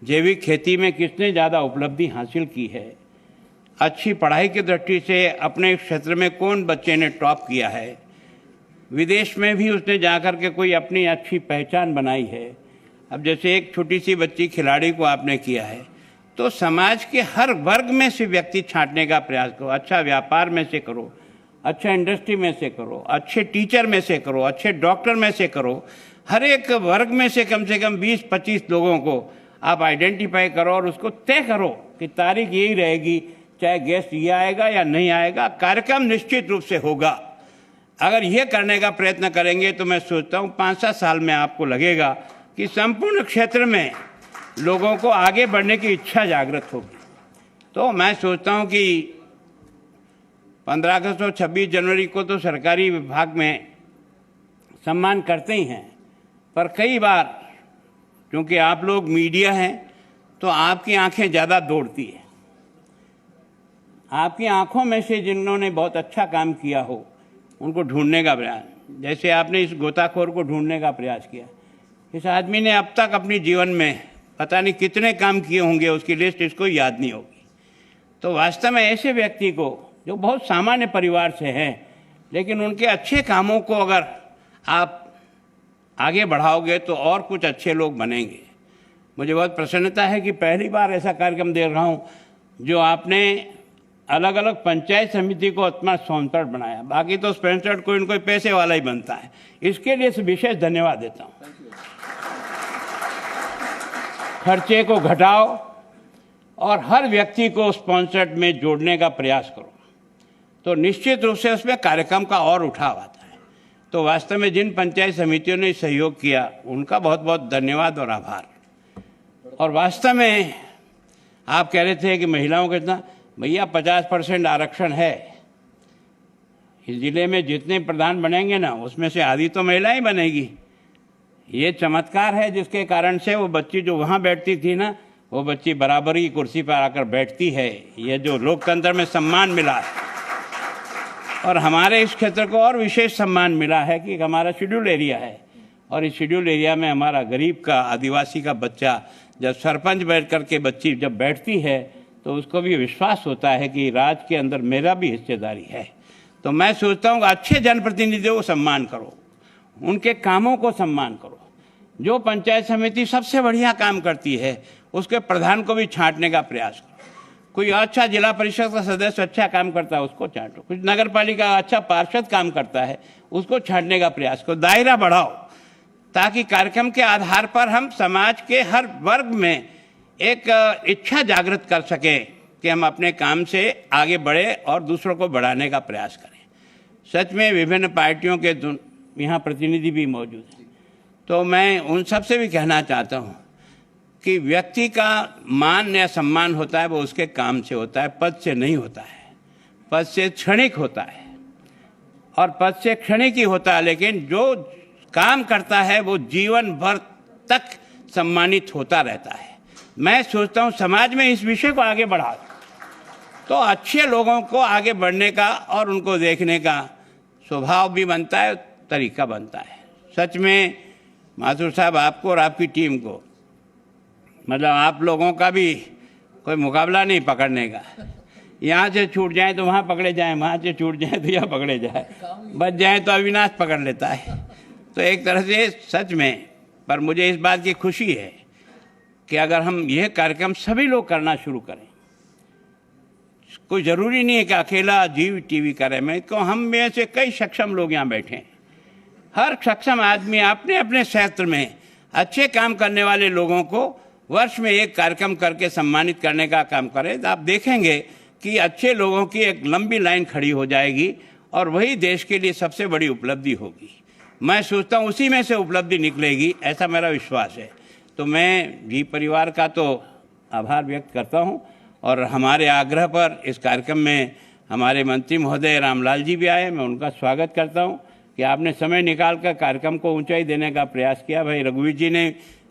जैविक खेती में किसने ज़्यादा उपलब्धि हासिल की है, अच्छी पढ़ाई की दृष्टि से अपने क्षेत्र में कौन बच्चे ने टॉप किया है, विदेश में भी उसने जाकर के कोई अपनी अच्छी पहचान बनाई है। अब जैसे एक छोटी सी बच्ची खिलाड़ी को आपने किया है, तो समाज के हर वर्ग में से व्यक्ति छांटने का प्रयास करो। अच्छा व्यापार में से करो, अच्छा इंडस्ट्री में से करो, अच्छे टीचर में से करो, अच्छे डॉक्टर में से करो। हर एक वर्ग में से कम 20-25 लोगों को आप आइडेंटिफाई करो और उसको तय करो कि तारीख यही रहेगी, चाहे गेस्ट ये आएगा या नहीं आएगा, कार्यक्रम निश्चित रूप से होगा। अगर ये करने का प्रयत्न करेंगे तो मैं सोचता हूँ 5-7 साल में आपको लगेगा कि संपूर्ण क्षेत्र में लोगों को आगे बढ़ने की इच्छा जागृत होगी। तो मैं सोचता हूँ कि 15 अगस्त और 26 जनवरी को तो सरकारी विभाग में सम्मान करते ही हैं, पर कई बार क्योंकि आप लोग मीडिया हैं तो आपकी आंखें ज़्यादा दौड़ती है। आपकी आंखों में से जिन्होंने बहुत अच्छा काम किया हो उनको ढूंढने का प्रयास, जैसे आपने इस गोताखोर को ढूंढने का प्रयास किया। इस आदमी ने अब तक अपने जीवन में पता नहीं कितने काम किए होंगे, उसकी लिस्ट इसको याद नहीं होगी। तो वास्तव में ऐसे व्यक्ति को जो बहुत सामान्य परिवार से हैं, लेकिन उनके अच्छे कामों को अगर आप आगे बढ़ाओगे तो और कुछ अच्छे लोग बनेंगे। मुझे बहुत प्रसन्नता है कि पहली बार ऐसा कार्यक्रम देख रहा हूँ जो आपने अलग अलग पंचायत समिति को अपना स्पॉन्सर बनाया। बाकी तो स्पॉन्सर कोई न कोई पैसे वाला ही बनता है। इसके लिए विशेष धन्यवाद देता हूँ। खर्चे को घटाओ और हर व्यक्ति को स्पॉन्सर्ड में जोड़ने का प्रयास करो, तो निश्चित रूप से उसमें कार्यक्रम का और उठाव आता है। तो वास्तव में जिन पंचायत समितियों ने सहयोग किया उनका बहुत बहुत धन्यवाद और आभार। और वास्तव में आप कह रहे थे कि महिलाओं का इतना, भैया 50% आरक्षण है इस जिले में। जितने प्रधान बनेंगे ना उसमें से आधी तो महिला ही बनेगी। ये चमत्कार है जिसके कारण से वो बच्ची जो वहाँ बैठती थी ना, वो बच्ची बराबरी की कुर्सी पर आकर बैठती है। ये जो लोकतंत्र में सम्मान मिला है, और हमारे इस क्षेत्र को और विशेष सम्मान मिला है कि हमारा शेड्यूल एरिया है, और इस शेड्यूल एरिया में हमारा गरीब का, आदिवासी का बच्चा जब सरपंच बैठ कर के बच्ची जब बैठती है तो उसको भी विश्वास होता है कि राज के अंदर मेरा भी हिस्सेदारी है। तो मैं सोचता हूँ अच्छे जनप्रतिनिधियों को सम्मान करो, उनके कामों को सम्मान करो। जो पंचायत समिति सबसे बढ़िया काम करती है उसके प्रधान को भी छांटने का प्रयास करो। कोई अच्छा जिला परिषद का सदस्य अच्छा काम करता है उसको छांटो। कुछ नगर पालिका अच्छा पार्षद काम करता है उसको छांटने का प्रयास करो। दायरा बढ़ाओ ताकि कार्यक्रम के आधार पर हम समाज के हर वर्ग में एक इच्छा जागृत कर सकें कि हम अपने काम से आगे बढ़े और दूसरों को बढ़ाने का प्रयास करें। सच में विभिन्न पार्टियों के यहाँ प्रतिनिधि भी मौजूद हैं, तो मैं उन सब से भी कहना चाहता हूँ कि व्यक्ति का मान या सम्मान होता है वो उसके काम से होता है, पद से नहीं होता है। पद से क्षणिक होता है और पद से क्षणिक ही होता है, लेकिन जो काम करता है वो जीवन भर तक सम्मानित होता रहता है। मैं सोचता हूँ समाज में इस विषय को आगे बढ़ा तो अच्छे लोगों को आगे बढ़ने का और उनको देखने का स्वभाव भी बनता है, तरीका बनता है। सच में माथुर साहब, आपको और आपकी टीम को, मतलब आप लोगों का भी कोई मुकाबला नहीं पकड़ने का। यहाँ से छूट जाए तो वहाँ पकड़े जाएं, वहाँ से छूट जाए तो यहाँ पकड़े जाए, बच जाए तो अविनाश पकड़ लेता है। तो एक तरह से सच में, पर मुझे इस बात की खुशी है कि अगर हम यह कार्यक्रम सभी लोग करना शुरू करें, कोई ज़रूरी नहीं है कि अकेला जीव टीवी करे। मैं तो हम में से कई सक्षम लोग यहाँ बैठे हैं। हर सक्षम आदमी अपने अपने क्षेत्र में अच्छे काम करने वाले लोगों को वर्ष में एक कार्यक्रम करके सम्मानित करने का काम करे। तो आप देखेंगे कि अच्छे लोगों की एक लंबी लाइन खड़ी हो जाएगी और वही देश के लिए सबसे बड़ी उपलब्धि होगी। मैं सोचता हूँ उसी में से उपलब्धि निकलेगी, ऐसा मेरा विश्वास है। तो मैं जी परिवार का तो आभार व्यक्त करता हूँ, और हमारे आग्रह पर इस कार्यक्रम में हमारे मंत्री महोदय रामलाल जी भी आए। मैं उनका स्वागत करता हूँ कि आपने समय निकाल कर कार्यक्रम को ऊंचाई देने का प्रयास किया। भाई रघुवीर जी ने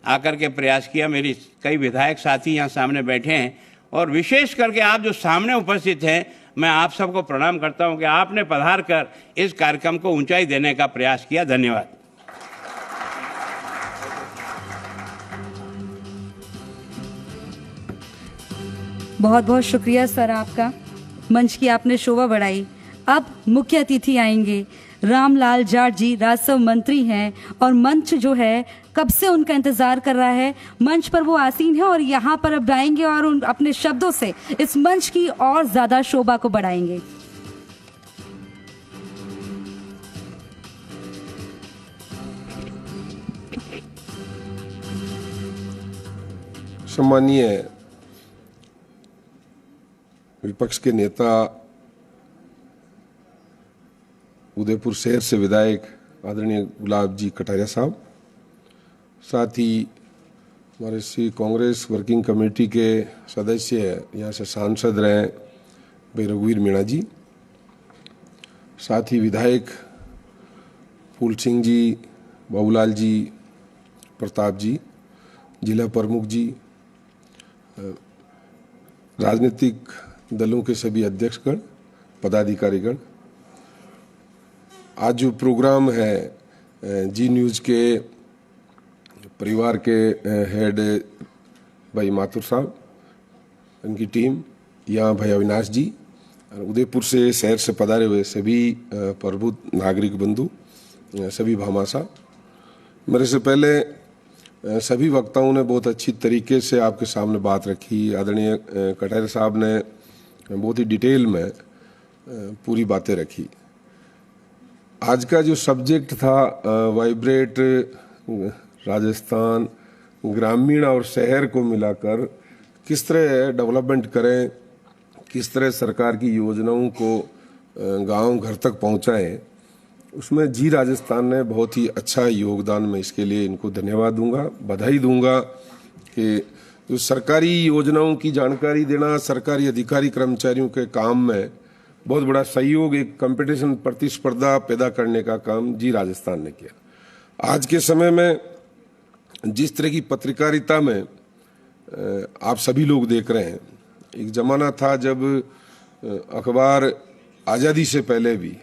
आकर के प्रयास किया, मेरी कई विधायक साथी यहाँ सामने बैठे हैं, और विशेष करके आप जो सामने उपस्थित हैं, मैं आप सबको प्रणाम करता हूँ कि आपने पधार कर इस कार्यक्रम को ऊंचाई देने का प्रयास किया। धन्यवाद। बहुत बहुत शुक्रिया सर आपका, मंच की आपने शोभा बढ़ाई। अब मुख्य अतिथि आएंगे, रामलाल जाट जी राजस्व मंत्री हैं, और मंच जो है कब से उनका इंतजार कर रहा है। मंच पर वो आसीन है और यहाँ पर अब आएंगे और उन अपने शब्दों से इस मंच की और ज्यादा शोभा को बढ़ाएंगे। सम्मानीय विपक्ष के नेता, उदयपुर शहर से विधायक आदरणीय गुलाब जी कटारिया साहब, साथ ही हमारे श्री कांग्रेस वर्किंग कमेटी के सदस्य, यहाँ से सांसद रहे भाई रघुवीर मीणा जी, साथ ही विधायक फूल सिंह जी, बाबूलाल जी, प्रताप जी, जिला प्रमुख जी, राजनीतिक दलों के सभी अध्यक्षगण, पदाधिकारीगण, आज जो प्रोग्राम है जी न्यूज़ के परिवार के हेड भाई माथुर साहब, उनकी टीम, यहाँ भाई अविनाश जी, उदयपुर से शहर से पधारे हुए सभी प्रबुद्ध नागरिक बंधु, सभी भामाशाह, मेरे से पहले सभी वक्ताओं ने बहुत अच्छी तरीके से आपके सामने बात रखी। आदरणीय कटारिया साहब ने बहुत ही डिटेल में पूरी बातें रखी। आज का जो सब्जेक्ट था वाइब्रेट राजस्थान, ग्रामीण और शहर को मिलाकर किस तरह डेवलपमेंट करें, किस तरह सरकार की योजनाओं को गांव घर तक पहुंचाएं, उसमें जी राजस्थान ने बहुत ही अच्छा योगदान, मैं इसके लिए इनको धन्यवाद दूंगा, बधाई दूंगा कि जो सरकारी योजनाओं की जानकारी देना सरकारी अधिकारी कर्मचारियों के काम में बहुत बड़ा सहयोग, एक कंपटीशन प्रतिस्पर्धा पैदा करने का काम जी राजस्थान ने किया। आज के समय में जिस तरह की पत्रकारिता में आप सभी लोग देख रहे हैं, एक जमाना था जब अखबार आज़ादी से पहले भी,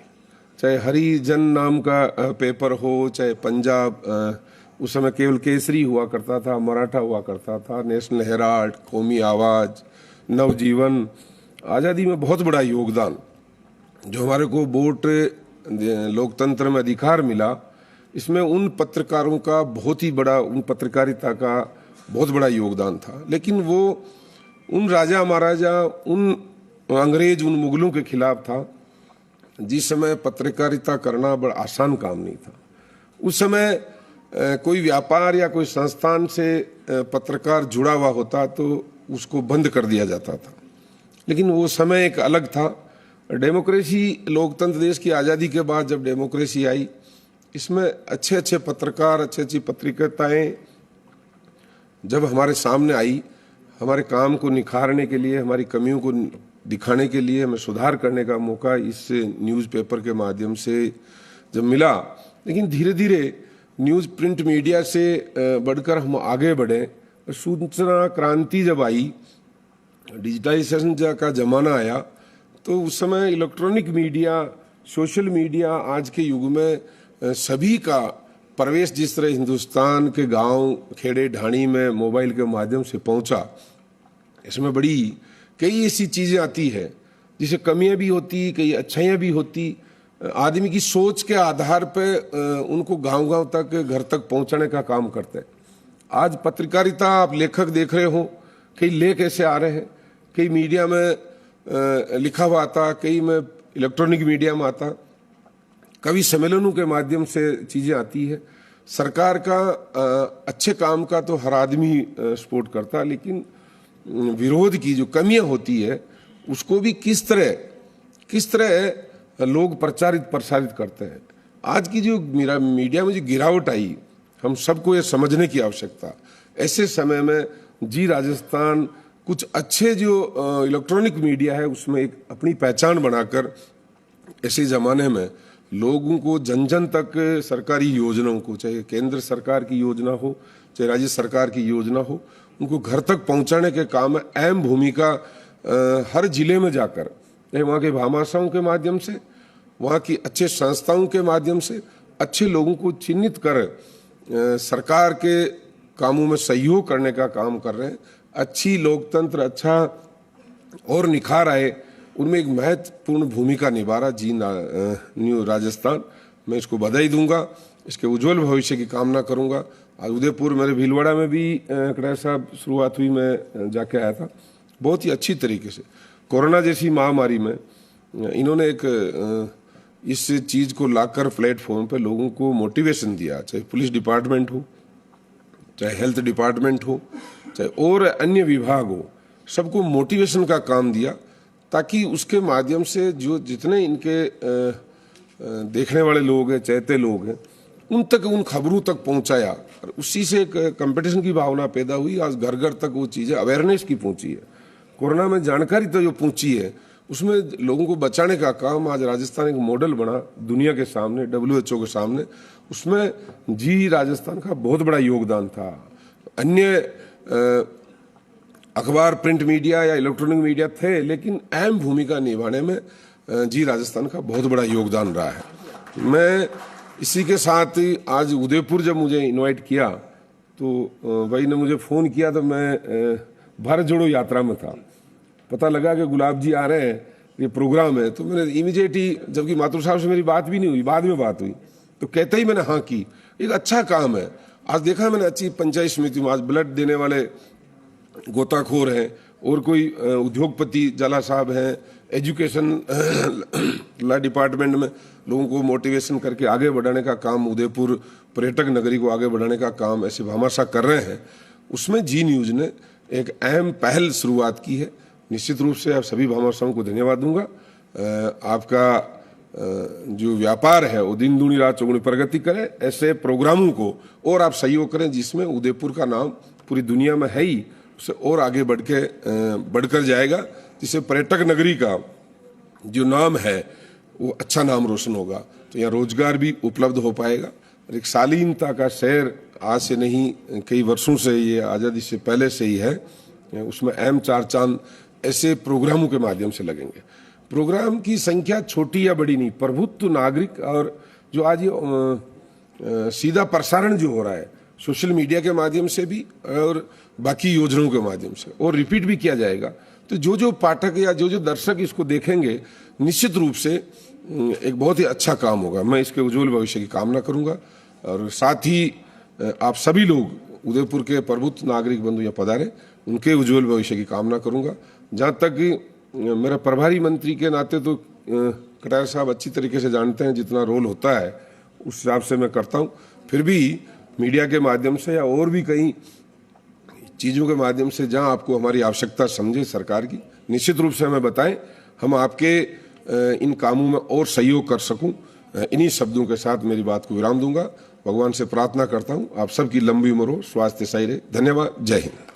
चाहे हरिजन नाम का पेपर हो, चाहे पंजाब, उस समय केवल केसरी हुआ करता था, मराठा हुआ करता था, नेशनल हेराल्ड, कौमी आवाज़, नवजीवन, आज़ादी में बहुत बड़ा योगदान, जो हमारे को वोट लोकतंत्र में अधिकार मिला, इसमें उन पत्रकारों का बहुत ही बड़ा, उन पत्रकारिता का बहुत बड़ा योगदान था। लेकिन वो उन राजा महाराजा, उन अंग्रेज, उन मुगलों के खिलाफ था जिस समय पत्रकारिता करना बड़ा आसान काम नहीं था। उस समय कोई व्यापार या कोई संस्थान से पत्रकार जुड़ा हुआ होता तो उसको बंद कर दिया जाता था। लेकिन वो समय एक अलग था। डेमोक्रेसी, लोकतंत्र, देश की आज़ादी के बाद जब डेमोक्रेसी आई, इसमें अच्छे अच्छे पत्रकार, अच्छी अच्छी पत्रिकाएं जब हमारे सामने आई, हमारे काम को निखारने के लिए, हमारी कमियों को दिखाने के लिए, हमें सुधार करने का मौका इस न्यूज़पेपर के माध्यम से जब मिला। लेकिन धीरे धीरे न्यूज़ प्रिंट मीडिया से बढ़कर हम आगे बढ़े। सूचना क्रांति जब आई, डिजिटलाइजेशन का ज़माना आया, तो उस समय इलेक्ट्रॉनिक मीडिया, सोशल मीडिया, आज के युग में सभी का प्रवेश जिस तरह हिंदुस्तान के गांव, खेड़े, ढाणी में मोबाइल के माध्यम से पहुंचा, इसमें बड़ी कई ऐसी चीज़ें आती है जिसे कमियां भी होती, कई अच्छाइयां भी होती। आदमी की सोच के आधार पर उनको गांव-गांव तक, घर तक पहुंचाने का काम करते हैं। आज पत्रकारिता, आप लेखक देख रहे हो, कई लेख ऐसे आ रहे हैं, कई मीडिया में लिखा हुआ आता, कई में इलेक्ट्रॉनिक मीडिया में आता, कवि सम्मेलनों के माध्यम से चीज़ें आती है। सरकार का अच्छे काम का तो हर आदमी सपोर्ट करता, लेकिन विरोध की जो कमियां होती है उसको भी किस तरह लोग प्रसारित करते हैं। आज की जो मीडिया में जो गिरावट आई, हम सबको ये समझने की आवश्यकता। ऐसे समय में जी राजस्थान कुछ अच्छे जो इलेक्ट्रॉनिक मीडिया है उसमें एक अपनी पहचान बनाकर ऐसे ज़माने में लोगों को जन जन तक सरकारी योजनाओं को, चाहे केंद्र सरकार की योजना हो, चाहे राज्य सरकार की योजना हो, उनको घर तक पहुंचाने के काम में अहम भूमिका हर जिले में जाकर, वहाँ के भामाशाहों के माध्यम से, वहाँ की अच्छे संस्थाओं के माध्यम से अच्छे लोगों को चिन्हित कर सरकार के कामों में सहयोग करने का काम कर रहे हैं। अच्छी लोकतंत्र अच्छा और निखार आए, उनमें एक महत्वपूर्ण भूमिका निभा रहा जी न्यू राजस्थान। मैं इसको बधाई दूंगा, इसके उज्जवल भविष्य की कामना करूंगा। आज उदयपुर, मेरे भीलवाड़ा में भी कटारिया साहब शुरुआत हुई, मैं जाके आया था, बहुत ही अच्छी तरीके से। कोरोना जैसी महामारी में इन्होंने एक इस चीज़ को लाकर प्लेटफॉर्म पे लोगों को मोटिवेशन दिया, चाहे पुलिस डिपार्टमेंट हो, चाहे हेल्थ डिपार्टमेंट हो, चाहे और अन्य विभाग हो, सबको मोटिवेशन का काम दिया, ताकि उसके माध्यम से जो जितने इनके देखने वाले लोग हैं, चाहते लोग हैं, उन तक, उन खबरों तक पहुंचाया। और उसी से एक कंपटीशन की भावना पैदा हुई। आज घर घर तक वो चीज़ें अवेयरनेस की पहुंची है। कोरोना में जानकारी तो जो पहुंची है, उसमें लोगों को बचाने का काम आज राजस्थान एक मॉडल बना दुनिया के सामने, WHO के सामने। उसमें जी राजस्थान का बहुत बड़ा योगदान था। अन्य अखबार, प्रिंट मीडिया या इलेक्ट्रॉनिक मीडिया थे, लेकिन अहम भूमिका निभाने में जी राजस्थान का बहुत बड़ा योगदान रहा है। मैं इसी के साथ आज उदयपुर जब मुझे इनवाइट किया तो भाई ने मुझे फ़ोन किया, तो मैं भारत जोड़ो यात्रा में था। पता लगा कि गुलाब जी आ रहे हैं, ये प्रोग्राम है, तो मैंने इमीडिएट ही, जबकि माथुर साहब से मेरी बात भी नहीं हुई, बाद में बात हुई, तो कहते ही मैंने हाँ की। एक अच्छा काम है। आज देखा मैंने अच्छी पंचायत समिति में आज ब्लड देने वाले गोताखोर हैं, और कोई उद्योगपति जाला साहब हैं, एजुकेशन ला डिपार्टमेंट में लोगों को मोटिवेशन करके आगे बढ़ाने का काम, उदयपुर पर्यटक नगरी को आगे बढ़ाने का काम ऐसे भामाशाह कर रहे हैं। उसमें जी न्यूज़ ने एक अहम पहल शुरुआत की है। निश्चित रूप से आप सभी भामाशाहों को धन्यवाद दूंगा। आपका जो व्यापार है वो दिन दूनी रात चौगुनी प्रगति करे, ऐसे प्रोग्रामों को और आप सहयोग करें जिसमें उदयपुर का नाम पूरी दुनिया में है ही, उससे और आगे बढ़कर जाएगा, जिससे पर्यटक नगरी का जो नाम है वो अच्छा नाम रोशन होगा। तो यहाँ रोजगार भी उपलब्ध हो पाएगा। और एक शालीनता का शहर आज से नहीं, कई वर्षों से, ये आज़ादी से पहले से ही है। उसमें अहम चार चांद ऐसे प्रोग्रामों के माध्यम से लगेंगे। प्रोग्राम की संख्या छोटी या बड़ी नहीं, प्रभुत्व नागरिक और जो आज ये सीधा प्रसारण जो हो रहा है सोशल मीडिया के माध्यम से भी और बाकी योजनाओं के माध्यम से, और रिपीट भी किया जाएगा, तो जो पाठक या जो दर्शक इसको देखेंगे निश्चित रूप से एक बहुत ही अच्छा काम होगा। मैं इसके उज्जवल भविष्य की कामना करूंगा। और साथ ही आप सभी लोग उदयपुर के प्रबुद्ध नागरिक बंधु या पधारे, उनके उज्जवल भविष्य की कामना करूंगा। जहाँ तक मेरा प्रभारी मंत्री के नाते तो कटारिया साहब अच्छी तरीके से जानते हैं, जितना रोल होता है उस हिसाब से मैं करता हूँ। फिर भी मीडिया के माध्यम से या और भी कई चीज़ों के माध्यम से जहां आपको हमारी आवश्यकता समझे सरकार की, निश्चित रूप से हमें बताएं, हम आपके इन कामों में और सहयोग कर सकूं। इन्हीं शब्दों के साथ मेरी बात को विराम दूंगा। भगवान से प्रार्थना करता हूं आप सबकी लंबी उम्र हो, स्वास्थ्य सही रहे। धन्यवाद। जय हिंद।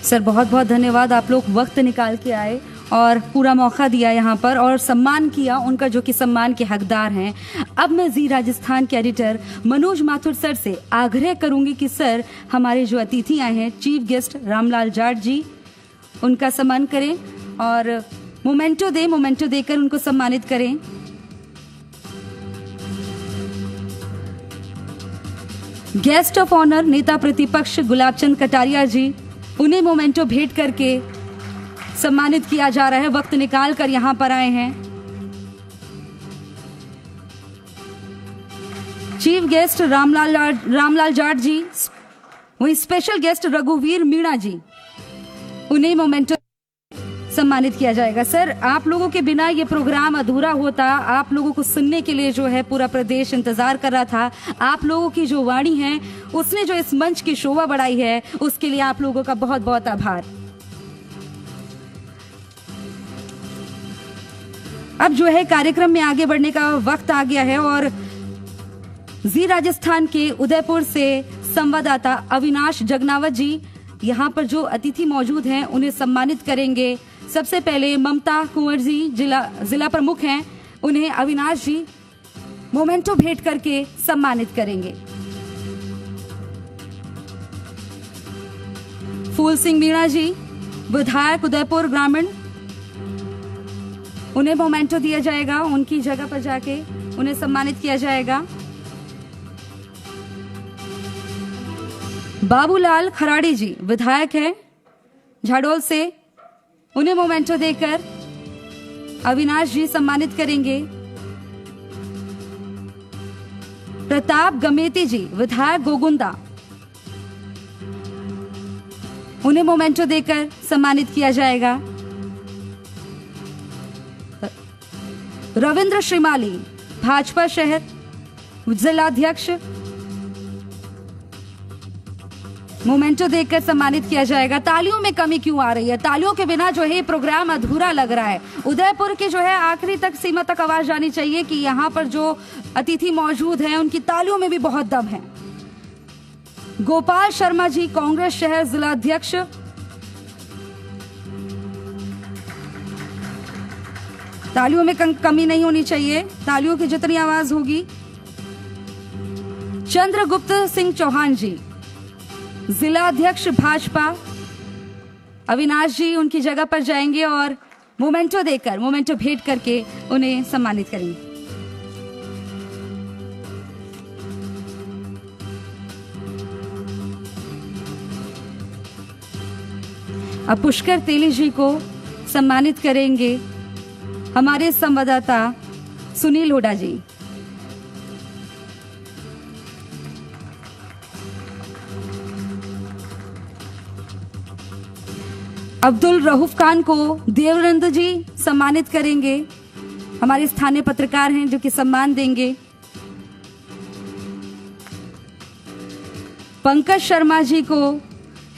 सर बहुत बहुत धन्यवाद, आप लोग वक्त निकाल के आए और पूरा मौका दिया यहाँ पर और सम्मान किया उनका, जो कि सम्मान के हकदार हैं। अब मैं जी राजस्थान के एडिटर मनोज माथुर सर से आग्रह करूंगी कि सर हमारे जो अतिथि आए हैं चीफ गेस्ट रामलाल जाट जी, उनका सम्मान करें और मोमेंटो देकर उनको सम्मानित करें। गेस्ट ऑफ ऑनर नेता प्रतिपक्ष गुलाब चंद कटारिया जी, उन्हें मोमेंटो भेंट करके सम्मानित किया जा रहा है। वक्त निकाल कर यहां पर आए हैं। चीफ गेस्ट रामलाल जाट जी, वही स्पेशल गेस्ट रघुवीर मीणा जी, उन्हें मोमेंटो सम्मानित किया जाएगा। सर आप लोगों के बिना ये प्रोग्राम अधूरा होता। आप लोगों को सुनने के लिए जो है पूरा प्रदेश इंतजार कर रहा था। आप लोगों की जो वाणी है उसने जो इस मंच की शोभा बढ़ाई है, उसके लिए आप लोगों का बहुत बहुत आभार। अब जो है कार्यक्रम में आगे बढ़ने का वक्त आ गया है और जी राजस्थान के उदयपुर से संवाददाता अविनाश जगनावत जी यहाँ पर जो अतिथि मौजूद हैं उन्हें सम्मानित करेंगे। सबसे पहले ममता कुंवर जी जिला प्रमुख हैं, उन्हें अविनाश जी मोमेंटो भेंट करके सम्मानित करेंगे। फूल सिंह मीणा जी विधायक उदयपुर ग्रामीण, उन्हें मोमेंटो दिया जाएगा, उनकी जगह पर जाके उन्हें सम्मानित किया जाएगा। बाबूलाल खराड़ी जी विधायक है झाड़ोल से, उन्हें मोमेंटो देकर अविनाश जी सम्मानित करेंगे। प्रताप गमेती जी विधायक गोगुंदा, उन्हें मोमेंटो देकर सम्मानित किया जाएगा। रविंद्र श्रीमाली भाजपा शहर जिलाध्यक्ष, मोमेंटो देकर सम्मानित किया जाएगा। तालियों में कमी क्यों आ रही है? तालियों के बिना जो है प्रोग्राम अधूरा लग रहा है। उदयपुर की जो है आखिरी तक सीमा तक आवाज जानी चाहिए कि यहाँ पर जो अतिथि मौजूद हैं उनकी तालियों में भी बहुत दम है। गोपाल शर्मा जी कांग्रेस शहर जिलाध्यक्ष, तालियों में कमी नहीं होनी चाहिए, तालियों की जितनी आवाज होगी। चंद्रगुप्त सिंह चौहान जी, जिला अध्यक्ष भाजपा। अविनाश जी उनकी जगह पर जाएंगे और मोमेंटो देकर, मोमेंटो भेंट करके उन्हें सम्मानित करेंगे। अब पुष्कर तेली जी को सम्मानित करेंगे हमारे संवाददाता सुनील हुडा जी। अब्दुल रऊफ खान को देवनंद जी सम्मानित करेंगे, हमारे स्थानीय पत्रकार हैं जो कि सम्मान देंगे। पंकज शर्मा जी को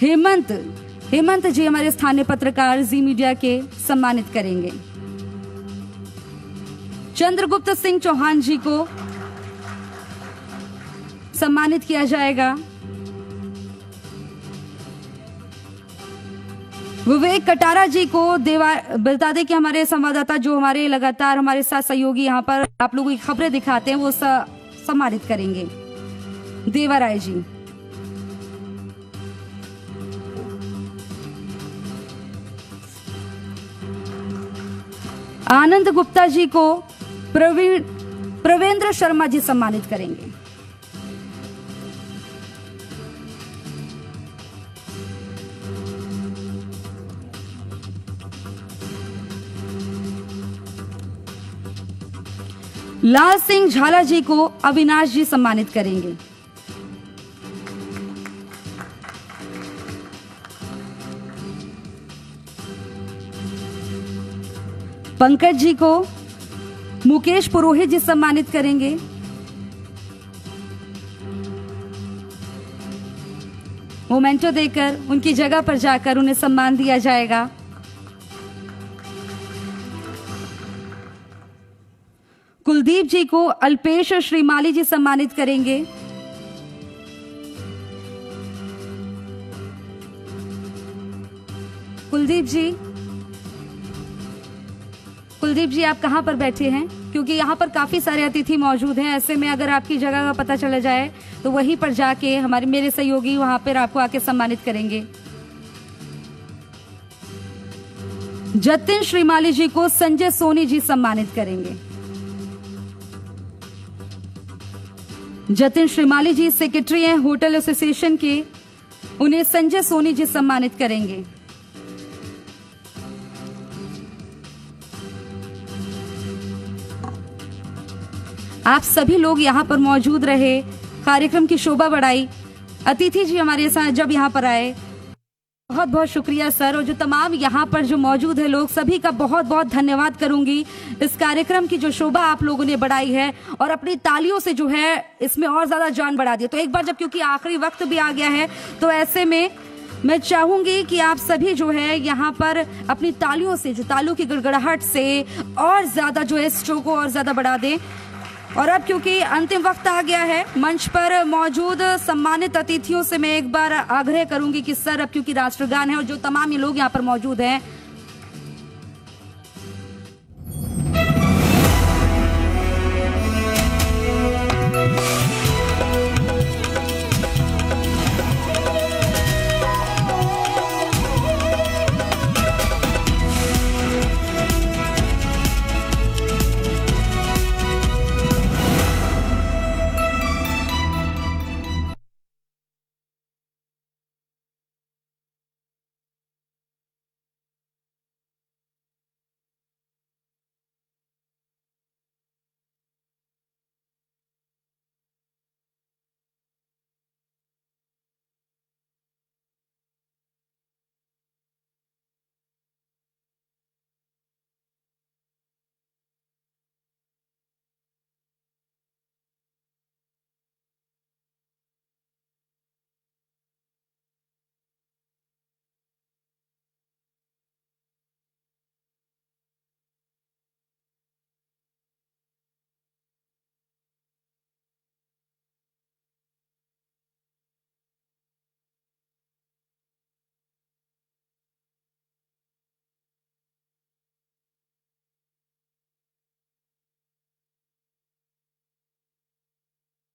हेमंत जी हमारे स्थानीय पत्रकार जी मीडिया के सम्मानित करेंगे। चंद्रगुप्त सिंह चौहान जी को सम्मानित किया जाएगा। विवेक कटारा जी को बता दें कि हमारे संवाददाता जो हमारे लगातार हमारे साथ सहयोगी यहाँ पर आप लोगों की खबरें दिखाते हैं वो सम्मानित करेंगे। देवाराय जी, आनंद गुप्ता जी को प्रवेंद्र शर्मा जी सम्मानित करेंगे। लाल सिंह झाला जी को अविनाश जी सम्मानित करेंगे। पंकज जी को मुकेश पुरोहित जी सम्मानित करेंगे। मोमेंटो देकर उनकी जगह पर जाकर उन्हें सम्मान दिया जाएगा। कुलदीप जी को अल्पेश श्रीमाली जी सम्मानित करेंगे। कुलदीप जी आप कहां पर बैठे हैं? क्योंकि यहाँ पर काफी सारे अतिथि मौजूद हैं, ऐसे में अगर आपकी जगह का पता चला जाए तो वहीं पर जाके मेरे सहयोगी वहां पर आपको आके सम्मानित करेंगे। जतिन श्रीमाली जी को संजय सोनी जी सम्मानित करेंगे। जतिन श्रीमाली जी सेक्रेटरी हैं होटल एसोसिएशन के, उन्हें संजय सोनी जी सम्मानित करेंगे। आप सभी लोग यहाँ पर मौजूद रहे, कार्यक्रम की शोभा बढ़ाई। अतिथि जी हमारे साथ जब यहाँ पर आए, बहुत बहुत शुक्रिया सर। और जो तमाम यहाँ पर जो मौजूद है लोग, सभी का बहुत बहुत धन्यवाद करूंगी। इस कार्यक्रम की जो शोभा आप लोगों ने बढ़ाई है और अपनी तालियों से जो है इसमें और ज्यादा जान बढ़ा दिया। तो एक बार जब क्योंकि आखिरी वक्त भी आ गया है तो ऐसे में मैं चाहूंगी कि आप सभी जो है यहाँ पर अपनी तालियों से, जो तालियों की गड़गड़ाहट से और ज्यादा जो है इस शो को और ज्यादा बढ़ा दें। और अब क्योंकि अंतिम वक्त आ गया है, मंच पर मौजूद सम्मानित अतिथियों से मैं एक बार आग्रह करूंगी कि सर अब क्योंकि राष्ट्रगान है और जो तमाम ये लोग यहाँ पर मौजूद हैं